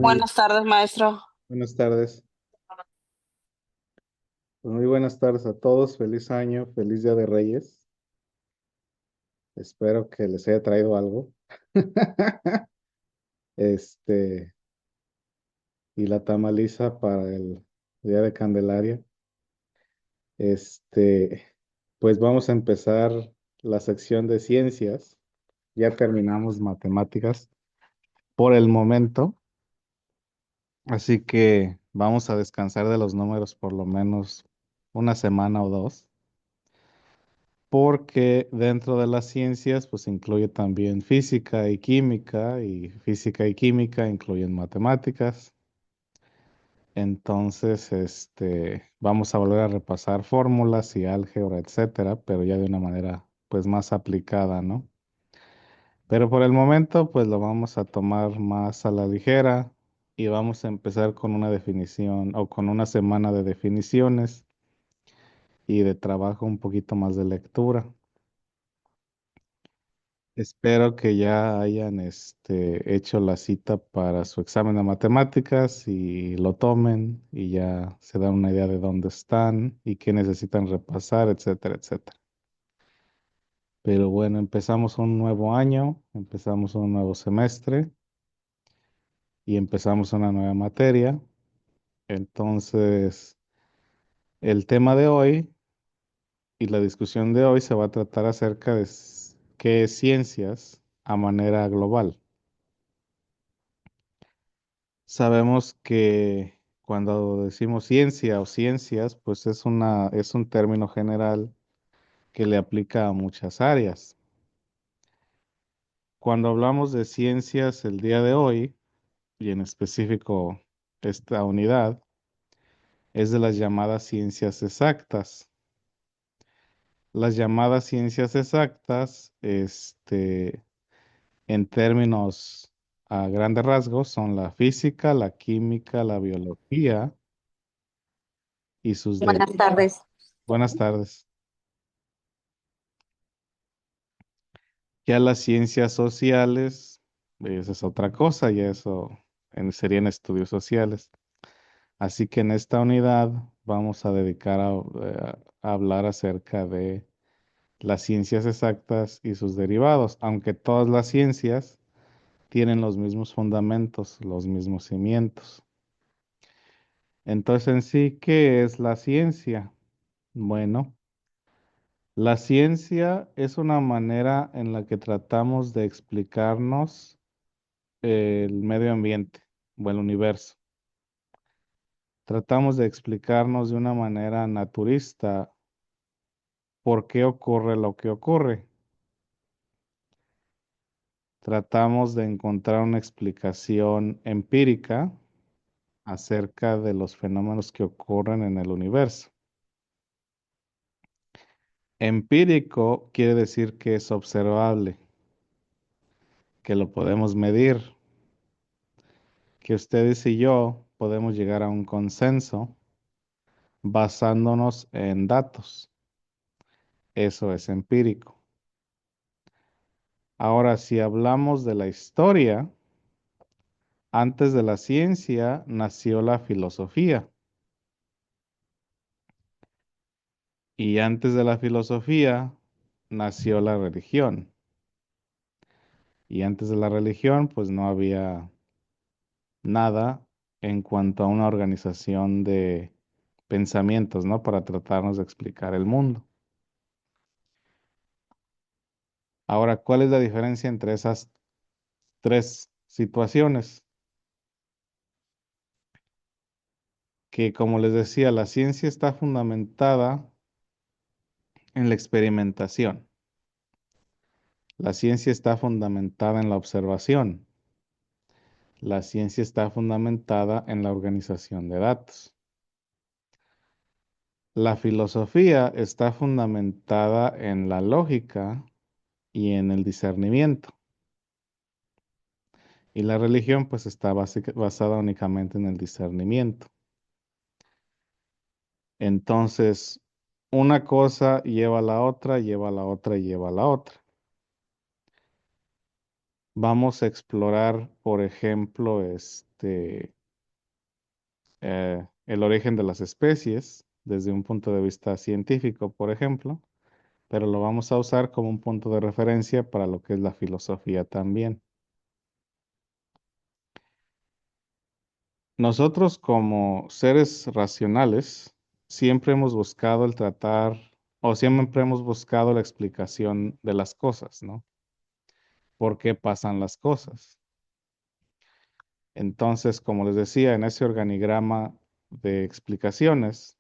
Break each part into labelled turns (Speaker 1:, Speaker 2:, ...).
Speaker 1: Muy
Speaker 2: Buenas tardes, maestro.
Speaker 1: buenas tardes. Pues muy buenas tardes a todos. Feliz año, feliz Día de Reyes. Espero que les haya traído algo. Este, y la tamaliza para el Día de Candelaria. Este, pues vamos a empezar la sección de ciencias. Ya terminamos matemáticas por el momento, así que vamos a descansar de los números por lo menos una semana o dos. Porque dentro de las ciencias pues incluye también y física y química incluyen matemáticas. Entonces, vamos a volver a repasar fórmulas y álgebra, etcétera, pero ya de una manera pues más aplicada, ¿no? Pero por el momento pues lo vamos a tomar más a la ligera y vamos a empezar con una definición o con una semana de definiciones y de trabajo un poquito más de lectura. Espero que ya hayan hecho la cita para su examen de matemáticas y lo tomen y ya se dan una idea de dónde están y qué necesitan repasar, etcétera, etcétera. Pero bueno, empezamos un nuevo año, empezamos un nuevo semestre y empezamos una nueva materia. Entonces, el tema de hoy y la discusión de hoy se va a tratar acerca de qué es ciencias a manera global. Sabemos que cuando decimos ciencia o ciencias, pues es un término general que le aplica a muchas áreas. Cuando hablamos de ciencias el día de hoy, y en específico esta unidad, es de las llamadas ciencias exactas. Las llamadas ciencias exactas, en términos a grandes rasgos, son la física, la química, la biología y sus
Speaker 2: Buenas
Speaker 1: derivados.
Speaker 2: tardes.
Speaker 1: Buenas tardes. Ya las ciencias sociales, esa es otra cosa, ya eso serían estudios sociales. Así que en esta unidad vamos a dedicar a hablar acerca de las ciencias exactas y sus derivados, aunque todas las ciencias tienen los mismos fundamentos, los mismos cimientos. Entonces, en sí, ¿qué es la ciencia? Bueno, la ciencia es una manera en la que tratamos de explicarnos el medio ambiente o el universo. Tratamos de explicarnos de una manera naturista por qué ocurre lo que ocurre. Tratamos de encontrar una explicación empírica acerca de los fenómenos que ocurren en el universo. Empírico quiere decir que es observable, que lo podemos medir, que ustedes y yo podemos llegar a un consenso basándonos en datos. Eso es empírico. Ahora, si hablamos de la historia, antes de la ciencia nació la filosofía y antes de la filosofía nació la religión y antes de la religión pues no había nada en cuanto a una organización de pensamientos, ¿no? Para tratarnos de explicar el mundo. Ahora, ¿cuál es la diferencia entre esas tres situaciones? Que como les decía, la ciencia está fundamentada en la experimentación. La ciencia está fundamentada en la observación. La ciencia está fundamentada en la organización de datos. La filosofía está fundamentada en la lógica y en el discernimiento. Y la religión pues está basada únicamente en el discernimiento. Entonces, una cosa lleva a la otra, lleva a la otra y lleva a la otra. Vamos a explorar, por ejemplo, el origen de las especies desde un punto de vista científico, por ejemplo, pero lo vamos a usar como un punto de referencia para lo que es la filosofía también. Nosotros como seres racionales siempre hemos buscado el tratar o siempre hemos buscado la explicación de las cosas, ¿no? ¿Por qué pasan las cosas? Entonces, como les decía, en ese organigrama de explicaciones,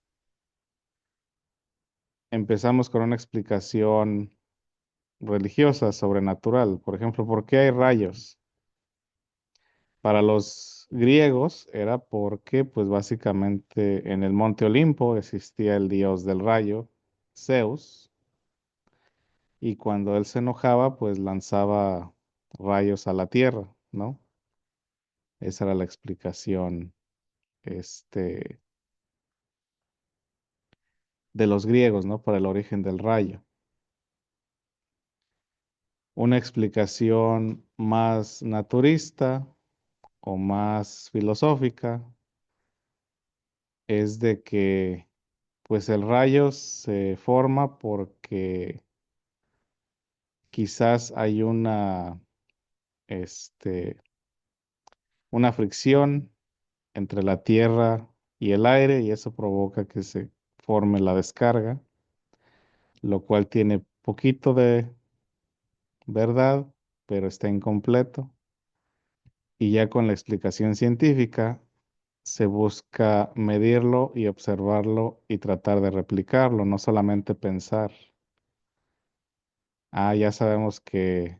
Speaker 1: empezamos con una explicación religiosa, sobrenatural. Por ejemplo, ¿por qué hay rayos? Para los griegos era porque, pues básicamente en el monte Olimpo existía el dios del rayo, Zeus, y cuando él se enojaba, pues lanzaba rayos a la tierra, ¿no? Esa era la explicación, este, de los griegos, ¿no? Para el origen del rayo. Una explicación más naturista o más filosófica es de que pues el rayo se forma porque quizás hay este, una fricción entre la tierra y el aire y eso provoca que se forme la descarga, lo cual tiene poquito de verdad, pero está incompleto. Y ya con la explicación científica se busca medirlo y observarlo y tratar de replicarlo, no solamente pensar. Ya sabemos que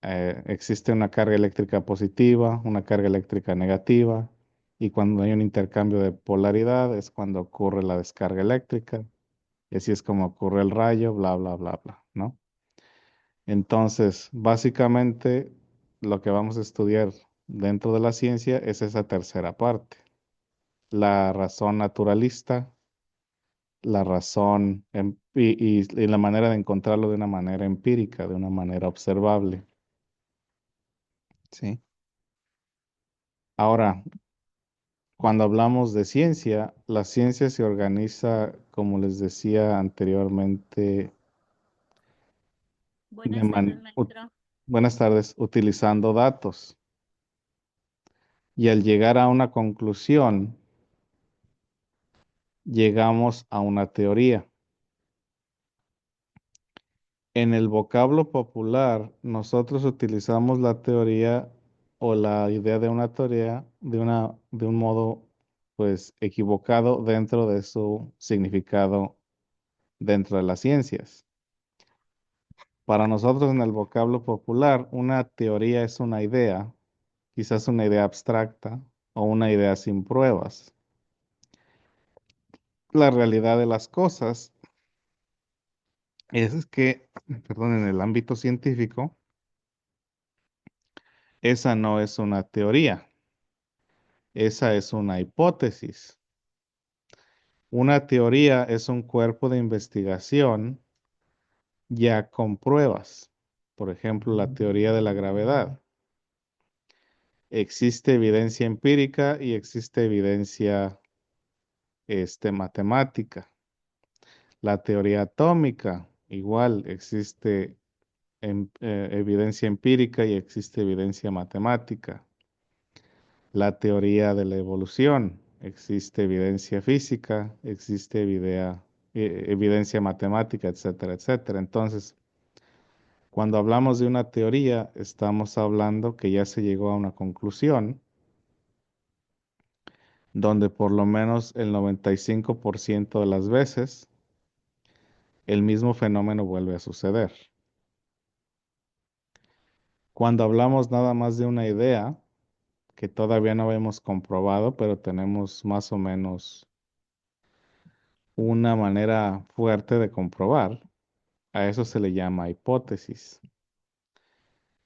Speaker 1: existe una carga eléctrica positiva, una carga eléctrica negativa, y cuando hay un intercambio de polaridad es cuando ocurre la descarga eléctrica, y así es como ocurre el rayo, bla, bla, bla, bla, ¿no? Entonces, básicamente, lo que vamos a estudiar dentro de la ciencia es esa tercera parte, la razón naturalista, la razón y la manera de encontrarlo de una manera empírica, de una manera observable, ¿sí? Ahora, cuando hablamos de ciencia, la ciencia se organiza, como les decía anteriormente, de
Speaker 2: Buenas tardes,
Speaker 1: man- u-
Speaker 2: maestro.
Speaker 1: buenas tardes, utilizando datos. Y al llegar a una conclusión, llegamos a una teoría. En el vocablo popular, nosotros utilizamos la teoría o la idea de una teoría de un modo, pues, equivocado dentro de su significado dentro de las ciencias. Para nosotros en el vocablo popular, una teoría es una idea, quizás una idea abstracta o una idea sin pruebas. La realidad de las cosas es que, perdón, en el ámbito científico, esa no es una teoría, esa es una hipótesis. Una teoría es un cuerpo de investigación ya con pruebas. Por ejemplo, la teoría de la gravedad. Existe evidencia empírica y existe evidencia matemática. La teoría atómica, igual existe evidencia empírica y existe evidencia matemática. La teoría de la evolución, existe evidencia física, existe evidencia matemática, etcétera, etcétera. Entonces, cuando hablamos de una teoría, estamos hablando que ya se llegó a una conclusión donde por lo menos el 95% de las veces el mismo fenómeno vuelve a suceder. Cuando hablamos nada más de una idea que todavía no hemos comprobado, pero tenemos más o menos una manera fuerte de comprobar, a eso se le llama hipótesis.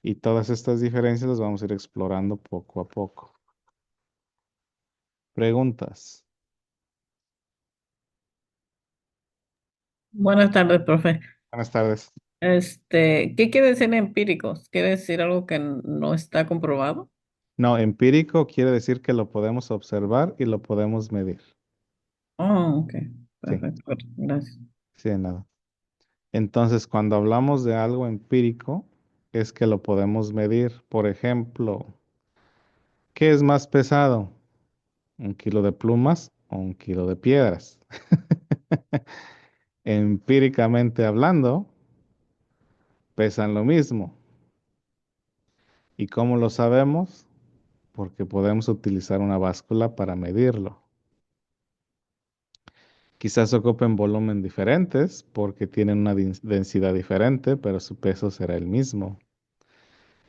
Speaker 1: Y todas estas diferencias las vamos a ir explorando poco a poco. Preguntas.
Speaker 2: Buenas tardes, profe.
Speaker 1: Buenas tardes.
Speaker 2: ¿Qué quiere decir empíricos? ¿Quiere decir algo que no está comprobado?
Speaker 1: No, empírico quiere decir que lo podemos observar y lo podemos medir.
Speaker 2: Oh, ok.
Speaker 1: Sí,
Speaker 2: Perfecto. Gracias.
Speaker 1: sí, de nada. Entonces, cuando hablamos de algo empírico, es que lo podemos medir. Por ejemplo, ¿qué es más pesado? ¿Un kilo de plumas o un kilo de piedras? Empíricamente hablando, pesan lo mismo. ¿Y cómo lo sabemos? Porque podemos utilizar una báscula para medirlo. Quizás ocupen volumen diferentes porque tienen una densidad diferente, pero su peso será el mismo.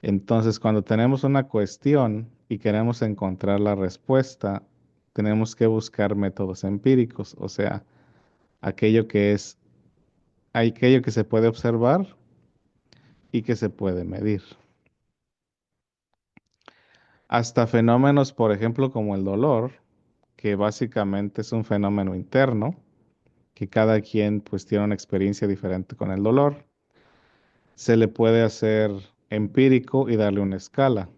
Speaker 1: Entonces, cuando tenemos una cuestión y queremos encontrar la respuesta, tenemos que buscar métodos empíricos, o sea, aquello que es, aquello que se puede observar y que se puede medir. Hasta fenómenos, por ejemplo, como el dolor, que básicamente es un fenómeno interno, que cada quien pues tiene una experiencia diferente con el dolor, se le puede hacer empírico y darle una escala.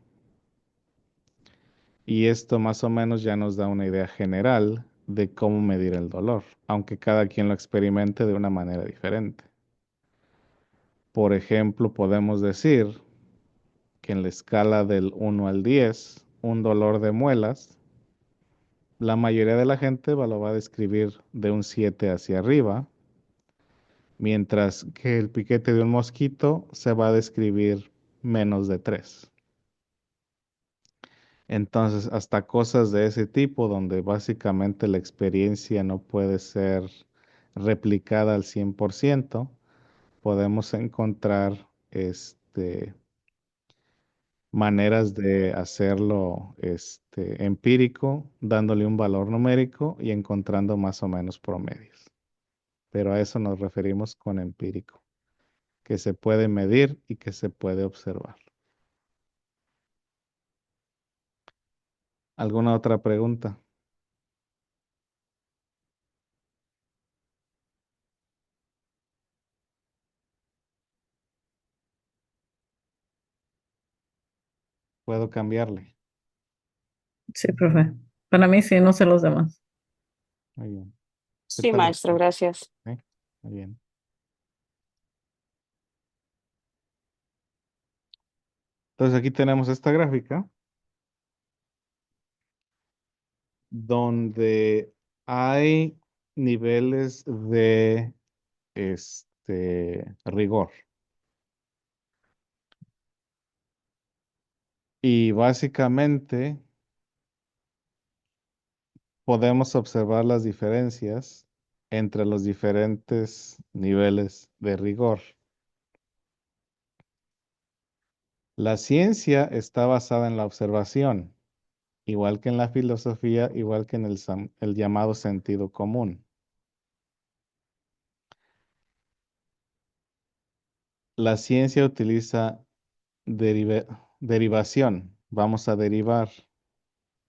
Speaker 1: Y esto más o menos ya nos da una idea general de cómo medir el dolor, aunque cada quien lo experimente de una manera diferente. Por ejemplo, podemos decir que en la escala del 1 al 10, un dolor de muelas, la mayoría de la gente lo va a describir de un 7 hacia arriba, mientras que el piquete de un mosquito se va a describir menos de 3. Entonces, hasta cosas de ese tipo, donde básicamente la experiencia no puede ser replicada al 100%, podemos encontrar maneras de hacerlo empírico, dándole un valor numérico y encontrando más o menos promedios. Pero a eso nos referimos con empírico, que se puede medir y que se puede observar. ¿Alguna otra pregunta? ¿Puedo cambiarle?
Speaker 2: Sí, profe. Para mí sí, no sé los demás.
Speaker 1: Muy bien. ¿Qué
Speaker 3: Sí,
Speaker 1: tal
Speaker 3: maestro,
Speaker 1: usted?
Speaker 3: gracias.
Speaker 1: ¿Sí? Muy bien. Entonces aquí tenemos esta gráfica donde hay niveles de rigor. Y básicamente podemos observar las diferencias entre los diferentes niveles de rigor. La ciencia está basada en la observación, igual que en la filosofía, igual que en el llamado sentido común. La ciencia utiliza derivación. Vamos a derivar.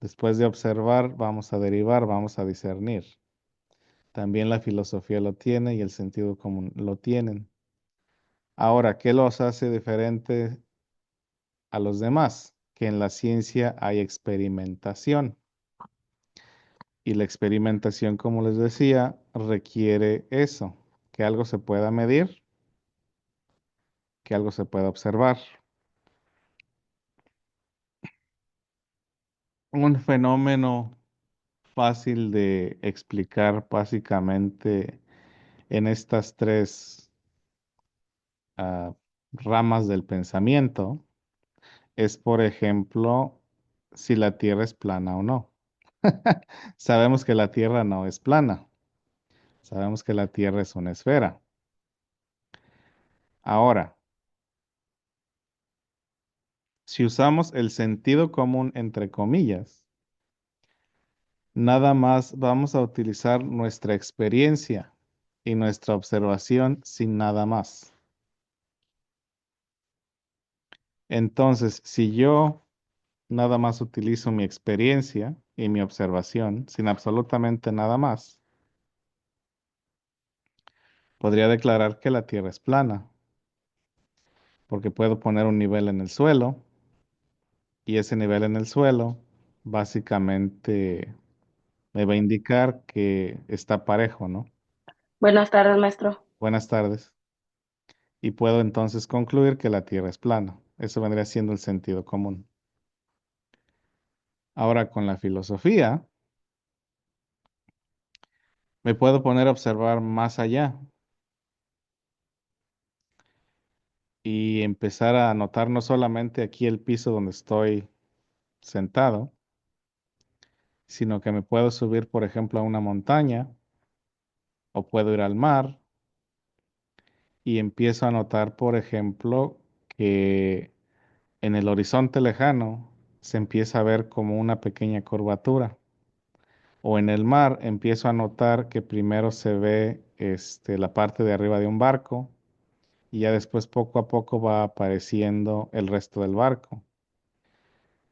Speaker 1: Después de observar, vamos a derivar, vamos a discernir. También la filosofía lo tiene y el sentido común lo tienen. Ahora, ¿qué los hace diferentes a los demás? Que en la ciencia hay experimentación. Y la experimentación, como les decía, requiere eso, que algo se pueda medir, que algo se pueda observar. Un fenómeno fácil de explicar básicamente en estas tres ramas del pensamiento es, por ejemplo, si la Tierra es plana o no. Sabemos que la Tierra no es plana. Sabemos que la Tierra es una esfera. Ahora, si usamos el sentido común entre comillas, nada más vamos a utilizar nuestra experiencia y nuestra observación sin nada más. Entonces, si yo nada más utilizo mi experiencia y mi observación sin absolutamente nada más, podría declarar que la Tierra es plana, porque puedo poner un nivel en el suelo y ese nivel en el suelo básicamente me va a indicar que está parejo, ¿no?
Speaker 3: Buenas tardes, maestro.
Speaker 1: Buenas tardes. Y puedo entonces concluir que la Tierra es plana. Eso vendría siendo el sentido común. Ahora con la filosofía, me puedo poner a observar más allá y empezar a notar no solamente aquí el piso donde estoy sentado, sino que me puedo subir, por ejemplo, a una montaña o puedo ir al mar y empiezo a notar, por ejemplo, que en el horizonte lejano se empieza a ver como una pequeña curvatura. O en el mar empiezo a notar que primero se ve la parte de arriba de un barco y ya después poco a poco va apareciendo el resto del barco.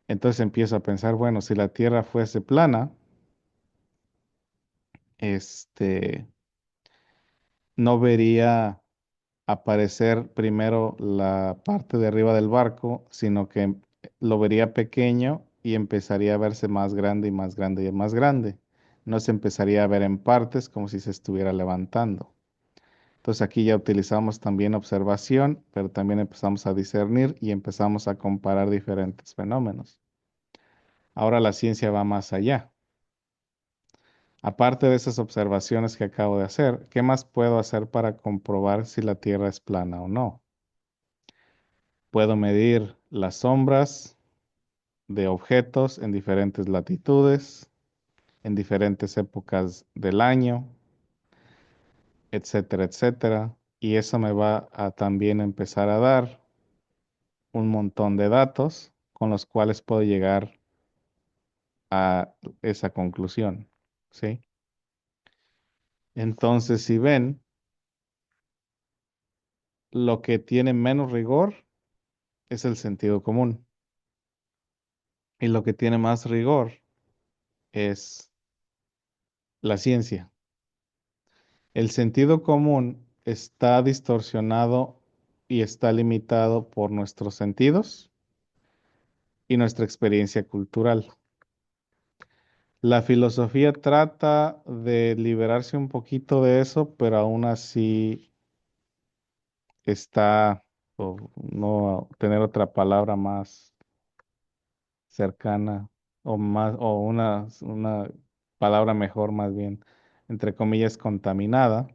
Speaker 1: Entonces empiezo a pensar, bueno, si la Tierra fuese plana, este, no vería aparecer primero la parte de arriba del barco, sino que lo vería pequeño y empezaría a verse más grande y más grande y más grande. No se empezaría a ver en partes como si se estuviera levantando. Entonces aquí ya utilizamos también observación, pero también empezamos a discernir y empezamos a comparar diferentes fenómenos. Ahora la ciencia va más allá. Aparte de esas observaciones que acabo de hacer, ¿qué más puedo hacer para comprobar si la Tierra es plana o no? Puedo medir las sombras de objetos en diferentes latitudes, en diferentes épocas del año, etcétera, etcétera. Y eso me va a también empezar a dar un montón de datos con los cuales puedo llegar a esa conclusión, ¿sí? Entonces, si ven, lo que tiene menos rigor es el sentido común y lo que tiene más rigor es la ciencia. El sentido común está distorsionado y está limitado por nuestros sentidos y nuestra experiencia cultural. La filosofía trata de liberarse un poquito de eso, pero aún así está, o no tener otra palabra más cercana o más, o una palabra mejor más bien, entre comillas, contaminada,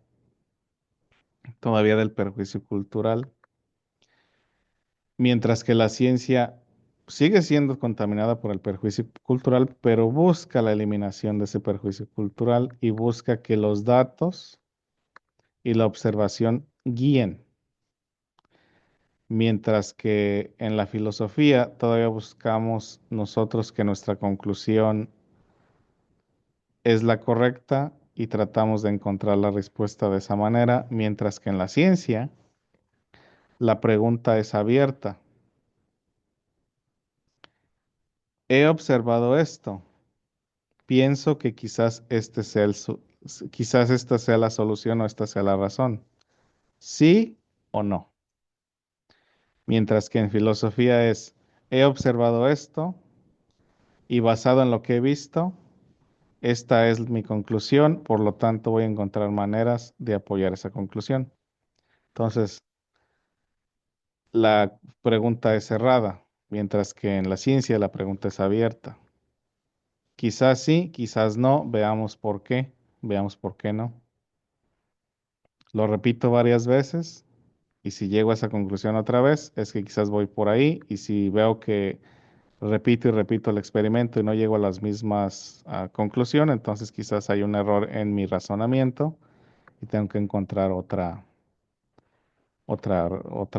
Speaker 1: todavía del perjuicio cultural, mientras que la ciencia sigue siendo contaminada por el perjuicio cultural, pero busca la eliminación de ese perjuicio cultural y busca que los datos y la observación guíen. Mientras que en la filosofía todavía buscamos nosotros que nuestra conclusión es la correcta y tratamos de encontrar la respuesta de esa manera, mientras que en la ciencia la pregunta es abierta. He observado esto. Pienso que quizás quizás esta sea la solución o esta sea la razón. ¿Sí o no? Mientras que en filosofía es, he observado esto y basado en lo que he visto, esta es mi conclusión, por lo tanto voy a encontrar maneras de apoyar esa conclusión. Entonces, la pregunta es cerrada, mientras que en la ciencia la pregunta es abierta. Quizás sí, quizás no, veamos por qué no. Lo repito varias veces y si llego a esa conclusión otra vez, es que quizás voy por ahí y si veo que repito y repito el experimento y no llego a las mismas conclusiones, entonces quizás hay un error en mi razonamiento y tengo que encontrar otra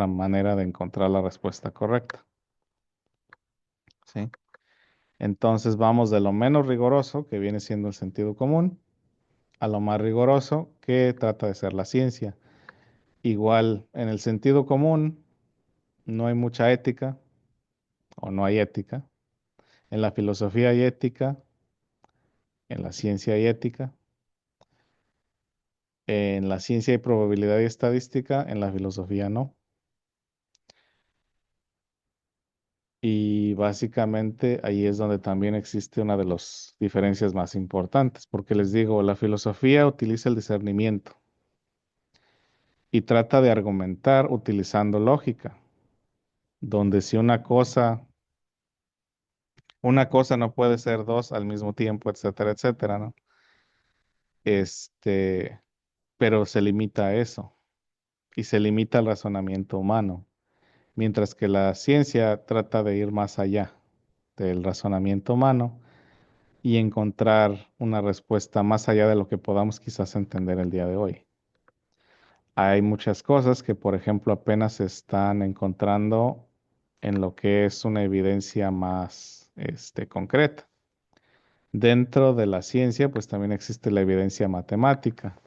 Speaker 1: manera de encontrar la respuesta correcta. ¿Sí? Entonces vamos de lo menos rigoroso, que viene siendo el sentido común, a lo más riguroso, que trata de ser la ciencia. Igual, en el sentido común no hay mucha ética o no hay ética. En la filosofía hay ética, en la ciencia hay ética, en la ciencia hay probabilidad y estadística, en la filosofía no. Y básicamente ahí es donde también existe una de las diferencias más importantes, porque les digo, la filosofía utiliza el discernimiento y trata de argumentar utilizando lógica, donde si una cosa no puede ser dos al mismo tiempo, etcétera, etcétera, ¿no? Este, pero se limita a eso y se limita al razonamiento humano, mientras que la ciencia trata de ir más allá del razonamiento humano y encontrar una respuesta más allá de lo que podamos quizás entender el día de hoy. Hay muchas cosas que, por ejemplo, apenas se están encontrando en lo que es una evidencia más, concreta. Dentro de la ciencia, pues también existe la evidencia matemática.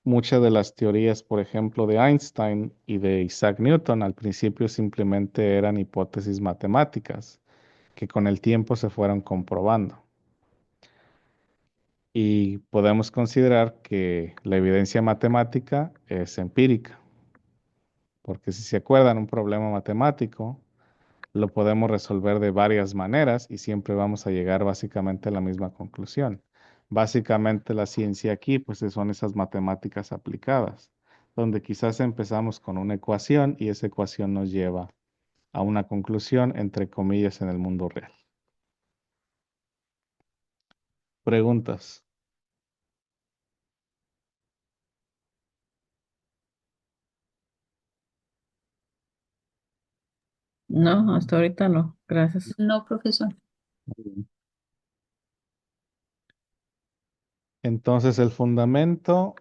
Speaker 1: Muchas de las teorías, por ejemplo, de Einstein y de Isaac Newton, al principio simplemente eran hipótesis matemáticas que con el tiempo se fueron comprobando. Y podemos considerar que la evidencia matemática es empírica, porque si se acuerdan un problema matemático, lo podemos resolver de varias maneras y siempre vamos a llegar básicamente a la misma conclusión. Básicamente la ciencia aquí, pues son esas matemáticas aplicadas, donde quizás empezamos con una ecuación y esa ecuación nos lleva a una conclusión, entre comillas, en el mundo real. Preguntas.
Speaker 2: No, hasta ahorita no. Gracias.
Speaker 4: No, profesor.
Speaker 1: Entonces, el fundamento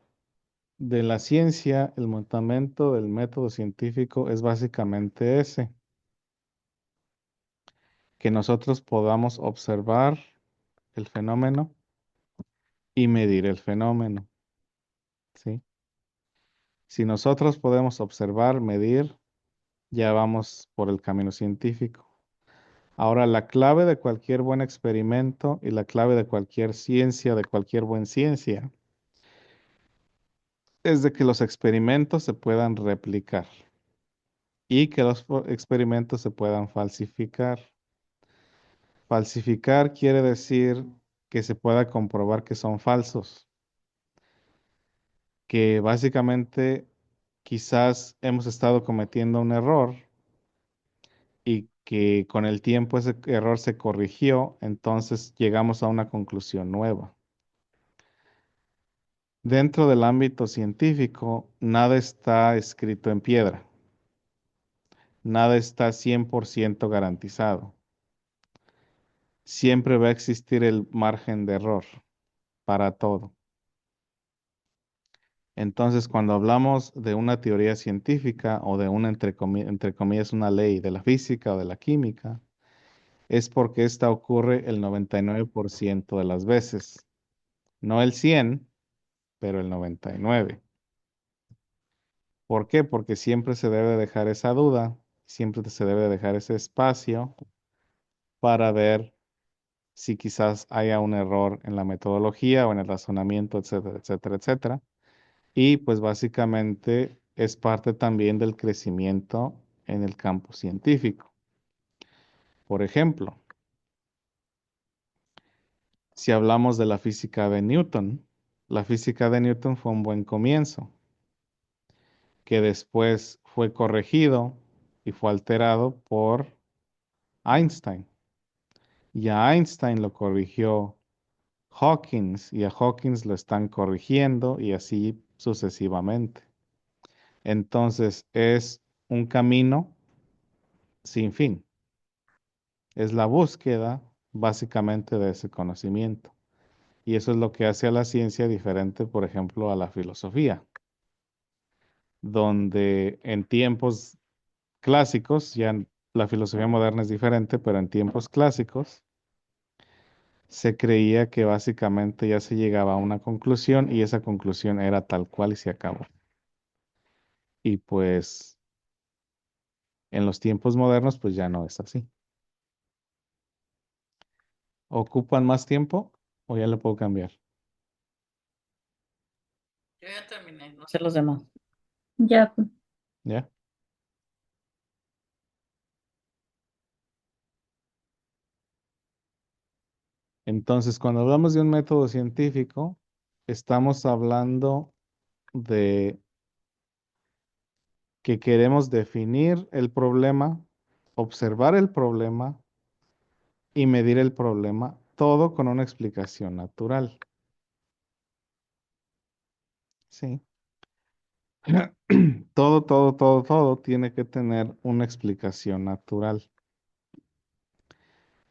Speaker 1: de la ciencia, el fundamento del método científico es básicamente ese, que nosotros podamos observar el fenómeno y medir el fenómeno, ¿sí? Si nosotros podemos observar, medir, ya vamos por el camino científico. Ahora, la clave de cualquier buen experimento y la clave de cualquier ciencia, de cualquier buena ciencia, es de que los experimentos se puedan replicar y que los experimentos se puedan falsificar. Falsificar quiere decir que se pueda comprobar que son falsos, que básicamente quizás hemos estado cometiendo un error y que con el tiempo ese error se corrigió, entonces llegamos a una conclusión nueva. Dentro del ámbito científico, nada está escrito en piedra, nada está 100% garantizado. Siempre va a existir el margen de error para todo. Entonces, cuando hablamos de una teoría científica o de una, entre comillas, una ley de la física o de la química, es porque esta ocurre el 99% de las veces. No el 100, pero el 99. ¿Por qué? Porque siempre se debe dejar esa duda, siempre se debe dejar ese espacio para ver si quizás haya un error en la metodología o en el razonamiento, etcétera, etcétera, etcétera. Y pues básicamente es parte también del crecimiento en el campo científico. Por ejemplo, si hablamos de la física de Newton, la física de Newton fue un buen comienzo, que después fue corregido y fue alterado por Einstein. Y a Einstein lo corrigió Hawkins y a Hawkins lo están corrigiendo y así sucesivamente. Entonces es un camino sin fin. Es la búsqueda básicamente de ese conocimiento. Y eso es lo que hace a la ciencia diferente, por ejemplo, a la filosofía, donde en tiempos clásicos, la filosofía moderna es diferente, pero en tiempos clásicos se creía que básicamente ya se llegaba a una conclusión y esa conclusión era tal cual y se acabó. Y pues en los tiempos modernos, pues ya no es así. ¿Ocupan más tiempo o ya le puedo cambiar?
Speaker 2: Yo ya terminé, no sé los demás.
Speaker 4: Ya, pues.
Speaker 1: ¿Ya? Entonces, cuando hablamos de un método científico, estamos hablando de que queremos definir el problema, observar el problema y medir el problema, todo con una explicación natural. Sí. Todo tiene que tener una explicación natural.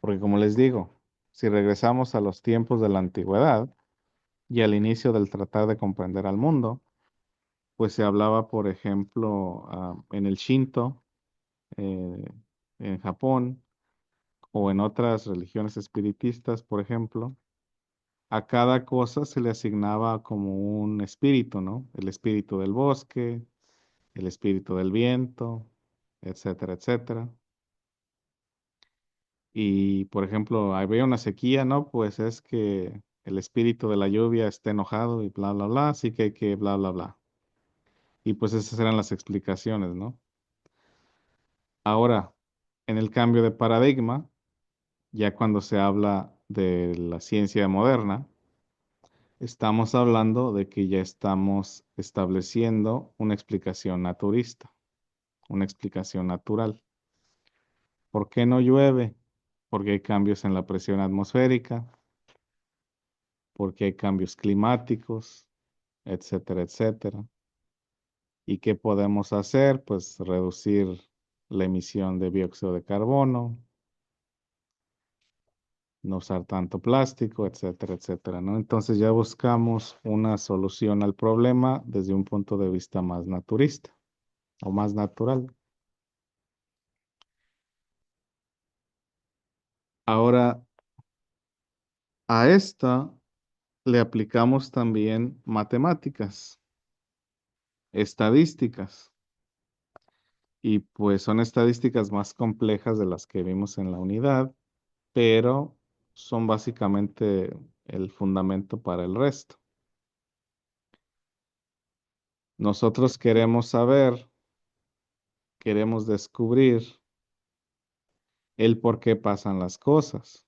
Speaker 1: Porque como les digo, si regresamos a los tiempos de la antigüedad y al inicio del tratar de comprender al mundo, pues se hablaba, por ejemplo, en el Shinto, eh, en Japón o en otras religiones espiritistas, por ejemplo, a cada cosa se le asignaba como un espíritu, ¿no? El espíritu del bosque, el espíritu del viento, etcétera, etcétera. Y, por ejemplo, había una sequía, ¿no? Pues es que el espíritu de la lluvia está enojado y bla, bla, bla, así que hay que bla, bla, bla. Y pues esas eran las explicaciones, ¿no? Ahora, en el cambio de paradigma, ya cuando se habla de la ciencia moderna, estamos hablando de que ya estamos estableciendo una explicación naturista, una explicación natural. ¿Por qué no llueve? Porque hay cambios en la presión atmosférica, porque hay cambios climáticos, etcétera, etcétera. ¿Y qué podemos hacer? Pues reducir la emisión de dióxido de carbono, no usar tanto plástico, etcétera, etcétera, ¿no? Entonces ya buscamos una solución al problema desde un punto de vista más naturista o más natural. Ahora, a esta le aplicamos también matemáticas, estadísticas, y pues son estadísticas más complejas de las que vimos en la unidad, pero son básicamente el fundamento para el resto. Nosotros queremos saber, queremos descubrir el por qué pasan las cosas.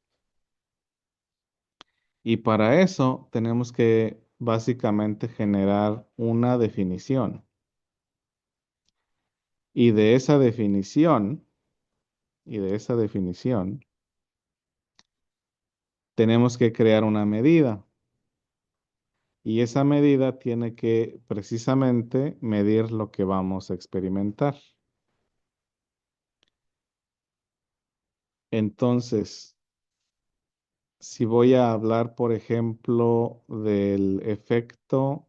Speaker 1: Y para eso tenemos que básicamente generar una definición. Y de esa definición, y de esa definición, tenemos que crear una medida. Y esa medida tiene que precisamente medir lo que vamos a experimentar. Entonces, si voy a hablar, por ejemplo, del efecto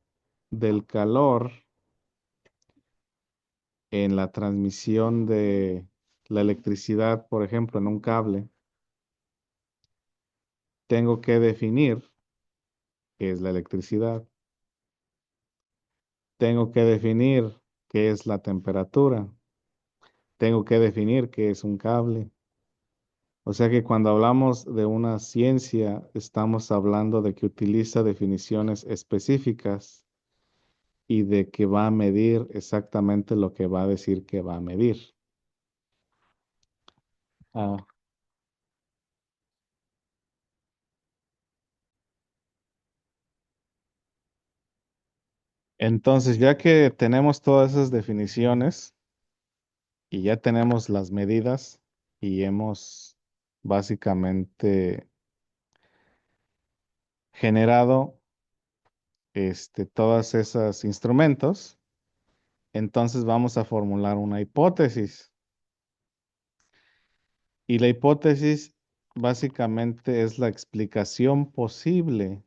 Speaker 1: del calor en la transmisión de la electricidad, por ejemplo, en un cable, tengo que definir qué es la electricidad. Tengo que definir qué es la temperatura. Tengo que definir qué es un cable. O sea que cuando hablamos de una ciencia, estamos hablando de que utiliza definiciones específicas y de que va a medir exactamente lo que va a decir que va a medir. Ah, entonces, ya que tenemos todas esas definiciones y ya tenemos las medidas y hemos básicamente generado todos esos instrumentos, entonces vamos a formular una hipótesis. Y la hipótesis básicamente es la explicación posible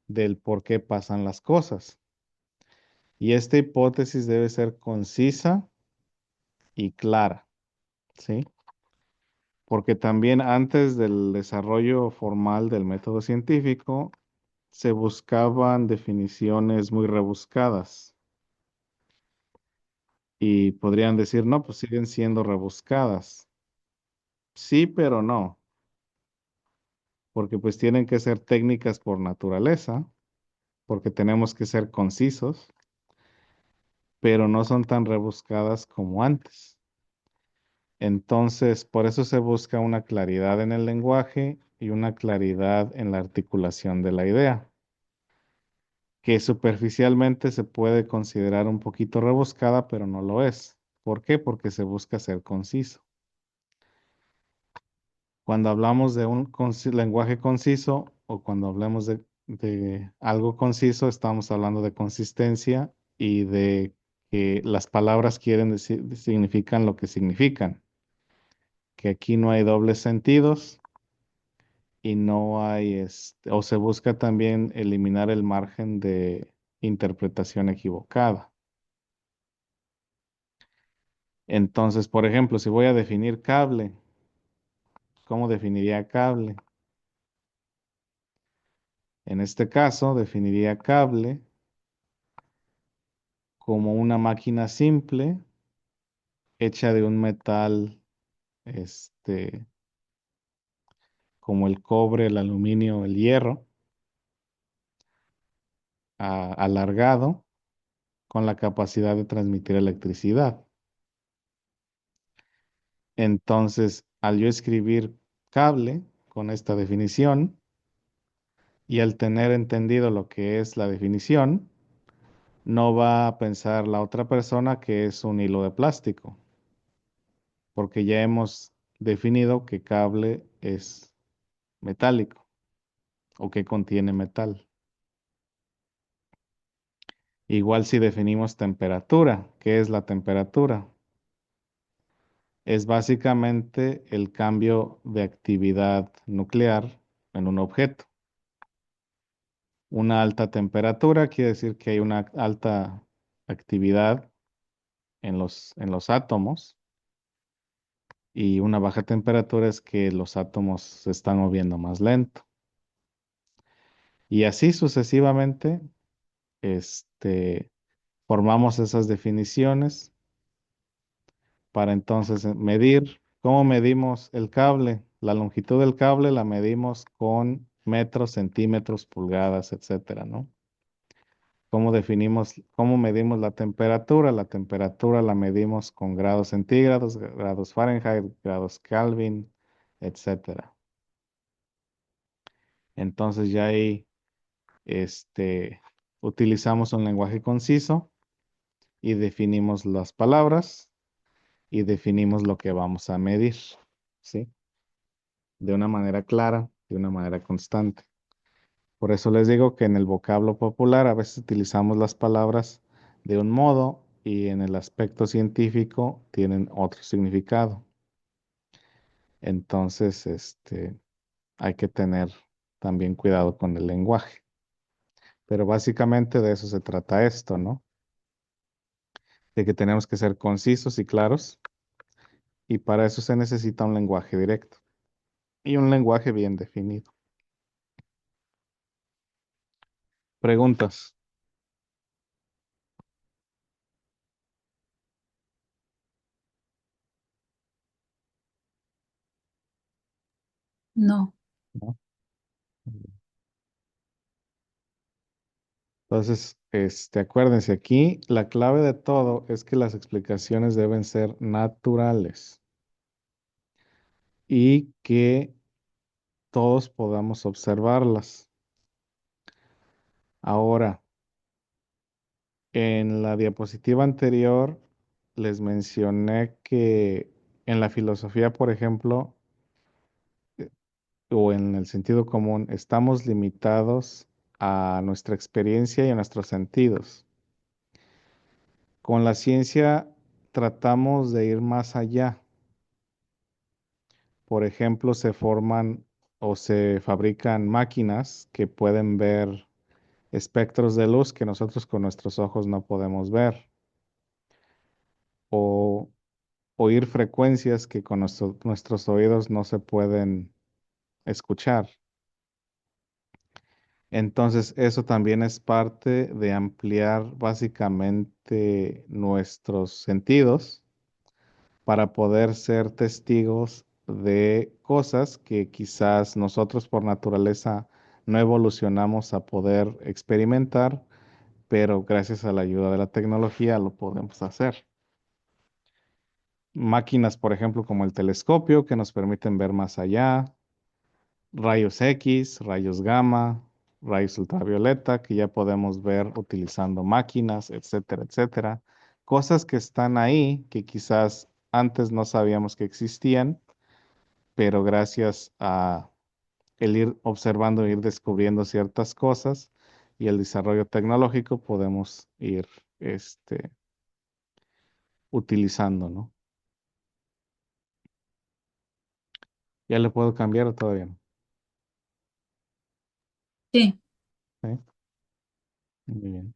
Speaker 1: del por qué pasan las cosas. Y esta hipótesis debe ser concisa y clara, ¿sí? Porque también antes del desarrollo formal del método científico, se buscaban definiciones muy rebuscadas. Y podrían decir, no, pues siguen siendo rebuscadas. Sí, pero no, porque pues tienen que ser técnicas por naturaleza, porque tenemos que ser concisos, pero no son tan rebuscadas como antes. Entonces, por eso se busca una claridad en el lenguaje y una claridad en la articulación de la idea, que superficialmente se puede considerar un poquito rebuscada, pero no lo es. ¿Por qué? Porque se busca ser conciso. Cuando hablamos de un lenguaje conciso o cuando hablamos de algo conciso, estamos hablando de consistencia y de que las palabras quieren decir, significan lo que significan, que aquí no hay dobles sentidos y no hay, o se busca también eliminar el margen de interpretación equivocada. Entonces, por ejemplo, si voy a definir cable, ¿cómo definiría cable? En este caso, definiría cable como una máquina simple hecha de un metal, este, como el cobre, el aluminio, el hierro, alargado, con la capacidad de transmitir electricidad. Entonces, al yo escribir cable con esta definición y al tener entendido lo que es la definición, no va a pensar la otra persona que es un hilo de plástico, porque ya hemos definido que cable es metálico o que contiene metal. Igual si definimos temperatura, ¿qué es la temperatura? Es básicamente el cambio de actividad nuclear en un objeto. Una alta temperatura quiere decir que hay una alta actividad en los átomos y una baja temperatura es que los átomos se están moviendo más lento. Y así sucesivamente, formamos esas definiciones para entonces medir. ¿Cómo medimos el cable? La longitud del cable la medimos con metros, centímetros, pulgadas, etcétera, ¿no? ¿Cómo medimos la temperatura? La temperatura la medimos con grados centígrados, grados Fahrenheit, grados Kelvin, etcétera. Entonces ya ahí, utilizamos un lenguaje conciso y definimos las palabras y definimos lo que vamos a medir, ¿sí? De una manera clara, de una manera constante. Por eso les digo que en el vocablo popular a veces utilizamos las palabras de un modo y en el aspecto científico tienen otro significado. Entonces, hay que tener también cuidado con el lenguaje. Pero básicamente de eso se trata esto, ¿no? De que tenemos que ser concisos y claros y para eso se necesita un lenguaje directo y un lenguaje bien definido. Preguntas.
Speaker 2: No.
Speaker 1: ¿No? Entonces, acuérdense, aquí la clave de todo es que las explicaciones deben ser naturales y que todos podamos observarlas. Ahora, en la diapositiva anterior les mencioné que en la filosofía, por ejemplo, o en el sentido común, estamos limitados a nuestra experiencia y a nuestros sentidos. Con la ciencia tratamos de ir más allá. Por ejemplo, se forman o se fabrican máquinas que pueden ver espectros de luz que nosotros con nuestros ojos no podemos ver, o oír frecuencias que con nuestros oídos no se pueden escuchar. Entonces, eso también es parte de ampliar básicamente nuestros sentidos para poder ser testigos de cosas que quizás nosotros por naturaleza no evolucionamos a poder experimentar, pero gracias a la ayuda de la tecnología lo podemos hacer. máquinas, por ejemplo, como el telescopio, que nos permiten ver más allá, rayos X, rayos gamma, rayos ultravioleta, que ya podemos ver utilizando máquinas, etcétera, etcétera. Cosas que están ahí que quizás antes no sabíamos que existían, pero gracias a el ir observando, ir descubriendo ciertas cosas y el desarrollo tecnológico podemos ir utilizando, ¿no? Ya le puedo cambiar o todavía no.
Speaker 2: Sí.
Speaker 1: ¿Sí? Muy bien.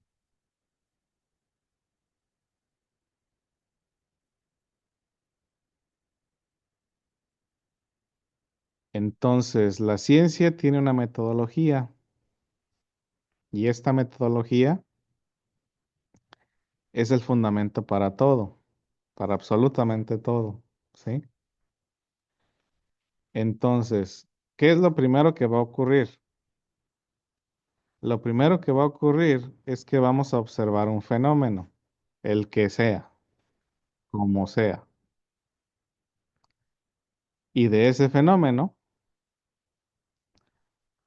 Speaker 1: Entonces, la ciencia tiene una metodología y esta metodología es el fundamento para todo, para absolutamente todo, ¿sí? Entonces, ¿qué es lo primero que va a ocurrir? Lo primero que va a ocurrir es que vamos a observar un fenómeno, el que sea, como sea. Y de ese fenómeno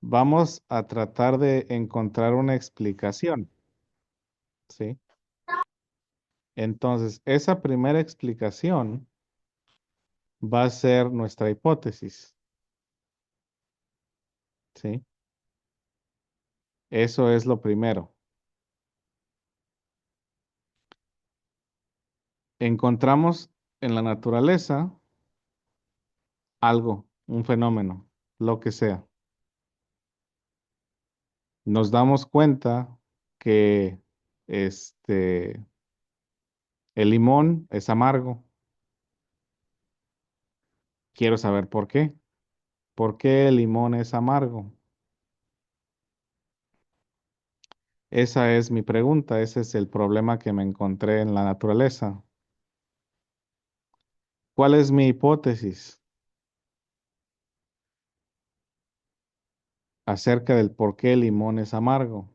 Speaker 1: vamos a tratar de encontrar una explicación, ¿sí? Entonces, esa primera explicación va a ser nuestra hipótesis, ¿sí? Eso es lo primero. Encontramos en la naturaleza algo, un fenómeno, lo que sea. Nos damos cuenta que este, el limón es amargo. Quiero saber por qué. ¿Por qué el limón es amargo? Esa es mi pregunta, ese es el problema que me encontré en la naturaleza. ¿Cuál es mi hipótesis acerca del por qué el limón es amargo?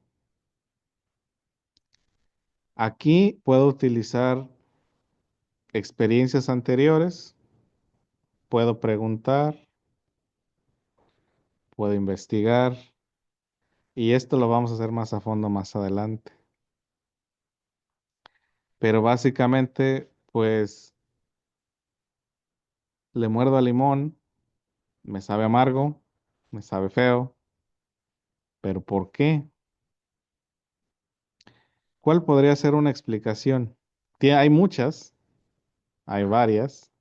Speaker 1: Aquí puedo utilizar experiencias anteriores, puedo preguntar, puedo investigar y esto lo vamos a hacer más a fondo más adelante. Pero básicamente, pues le muerdo al limón, me sabe amargo, me sabe feo, pero ¿por qué? ¿Cuál podría ser una explicación? Hay muchas, hay varias,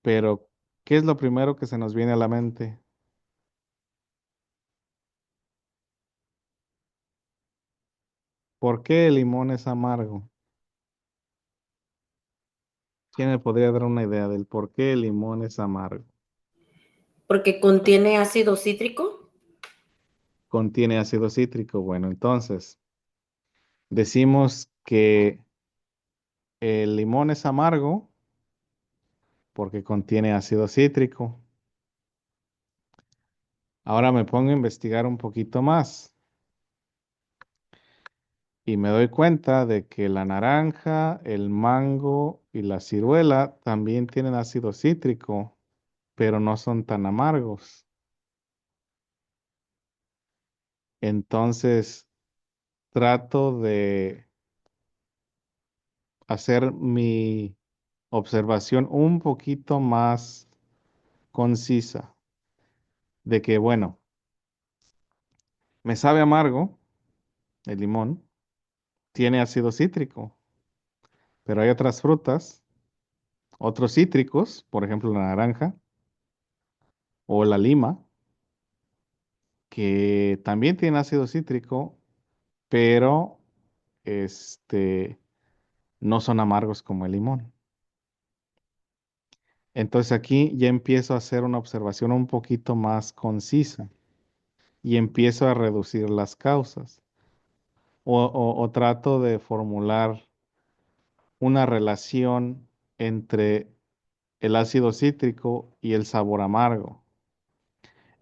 Speaker 1: pero ¿qué es lo primero que se nos viene a la mente? ¿Por qué el limón es amargo? ¿Quién me podría dar una idea del por qué el limón es amargo?
Speaker 4: Porque contiene ácido cítrico.
Speaker 1: Contiene ácido cítrico. Bueno, entonces decimos que el limón es amargo porque contiene ácido cítrico. Ahora me pongo a investigar un poquito más y me doy cuenta de que la naranja, el mango y la ciruela también tienen ácido cítrico, pero no son tan amargos. Entonces trato de hacer mi observación un poquito más concisa de que, bueno, me sabe amargo el limón, tiene ácido cítrico, pero hay otras frutas, otros cítricos, por ejemplo la naranja o la lima, que también tienen ácido cítrico, pero este, no son amargos como el limón. Entonces aquí ya empiezo a hacer una observación un poquito más concisa y empiezo a reducir las causas o trato de formular una relación entre el ácido cítrico y el sabor amargo.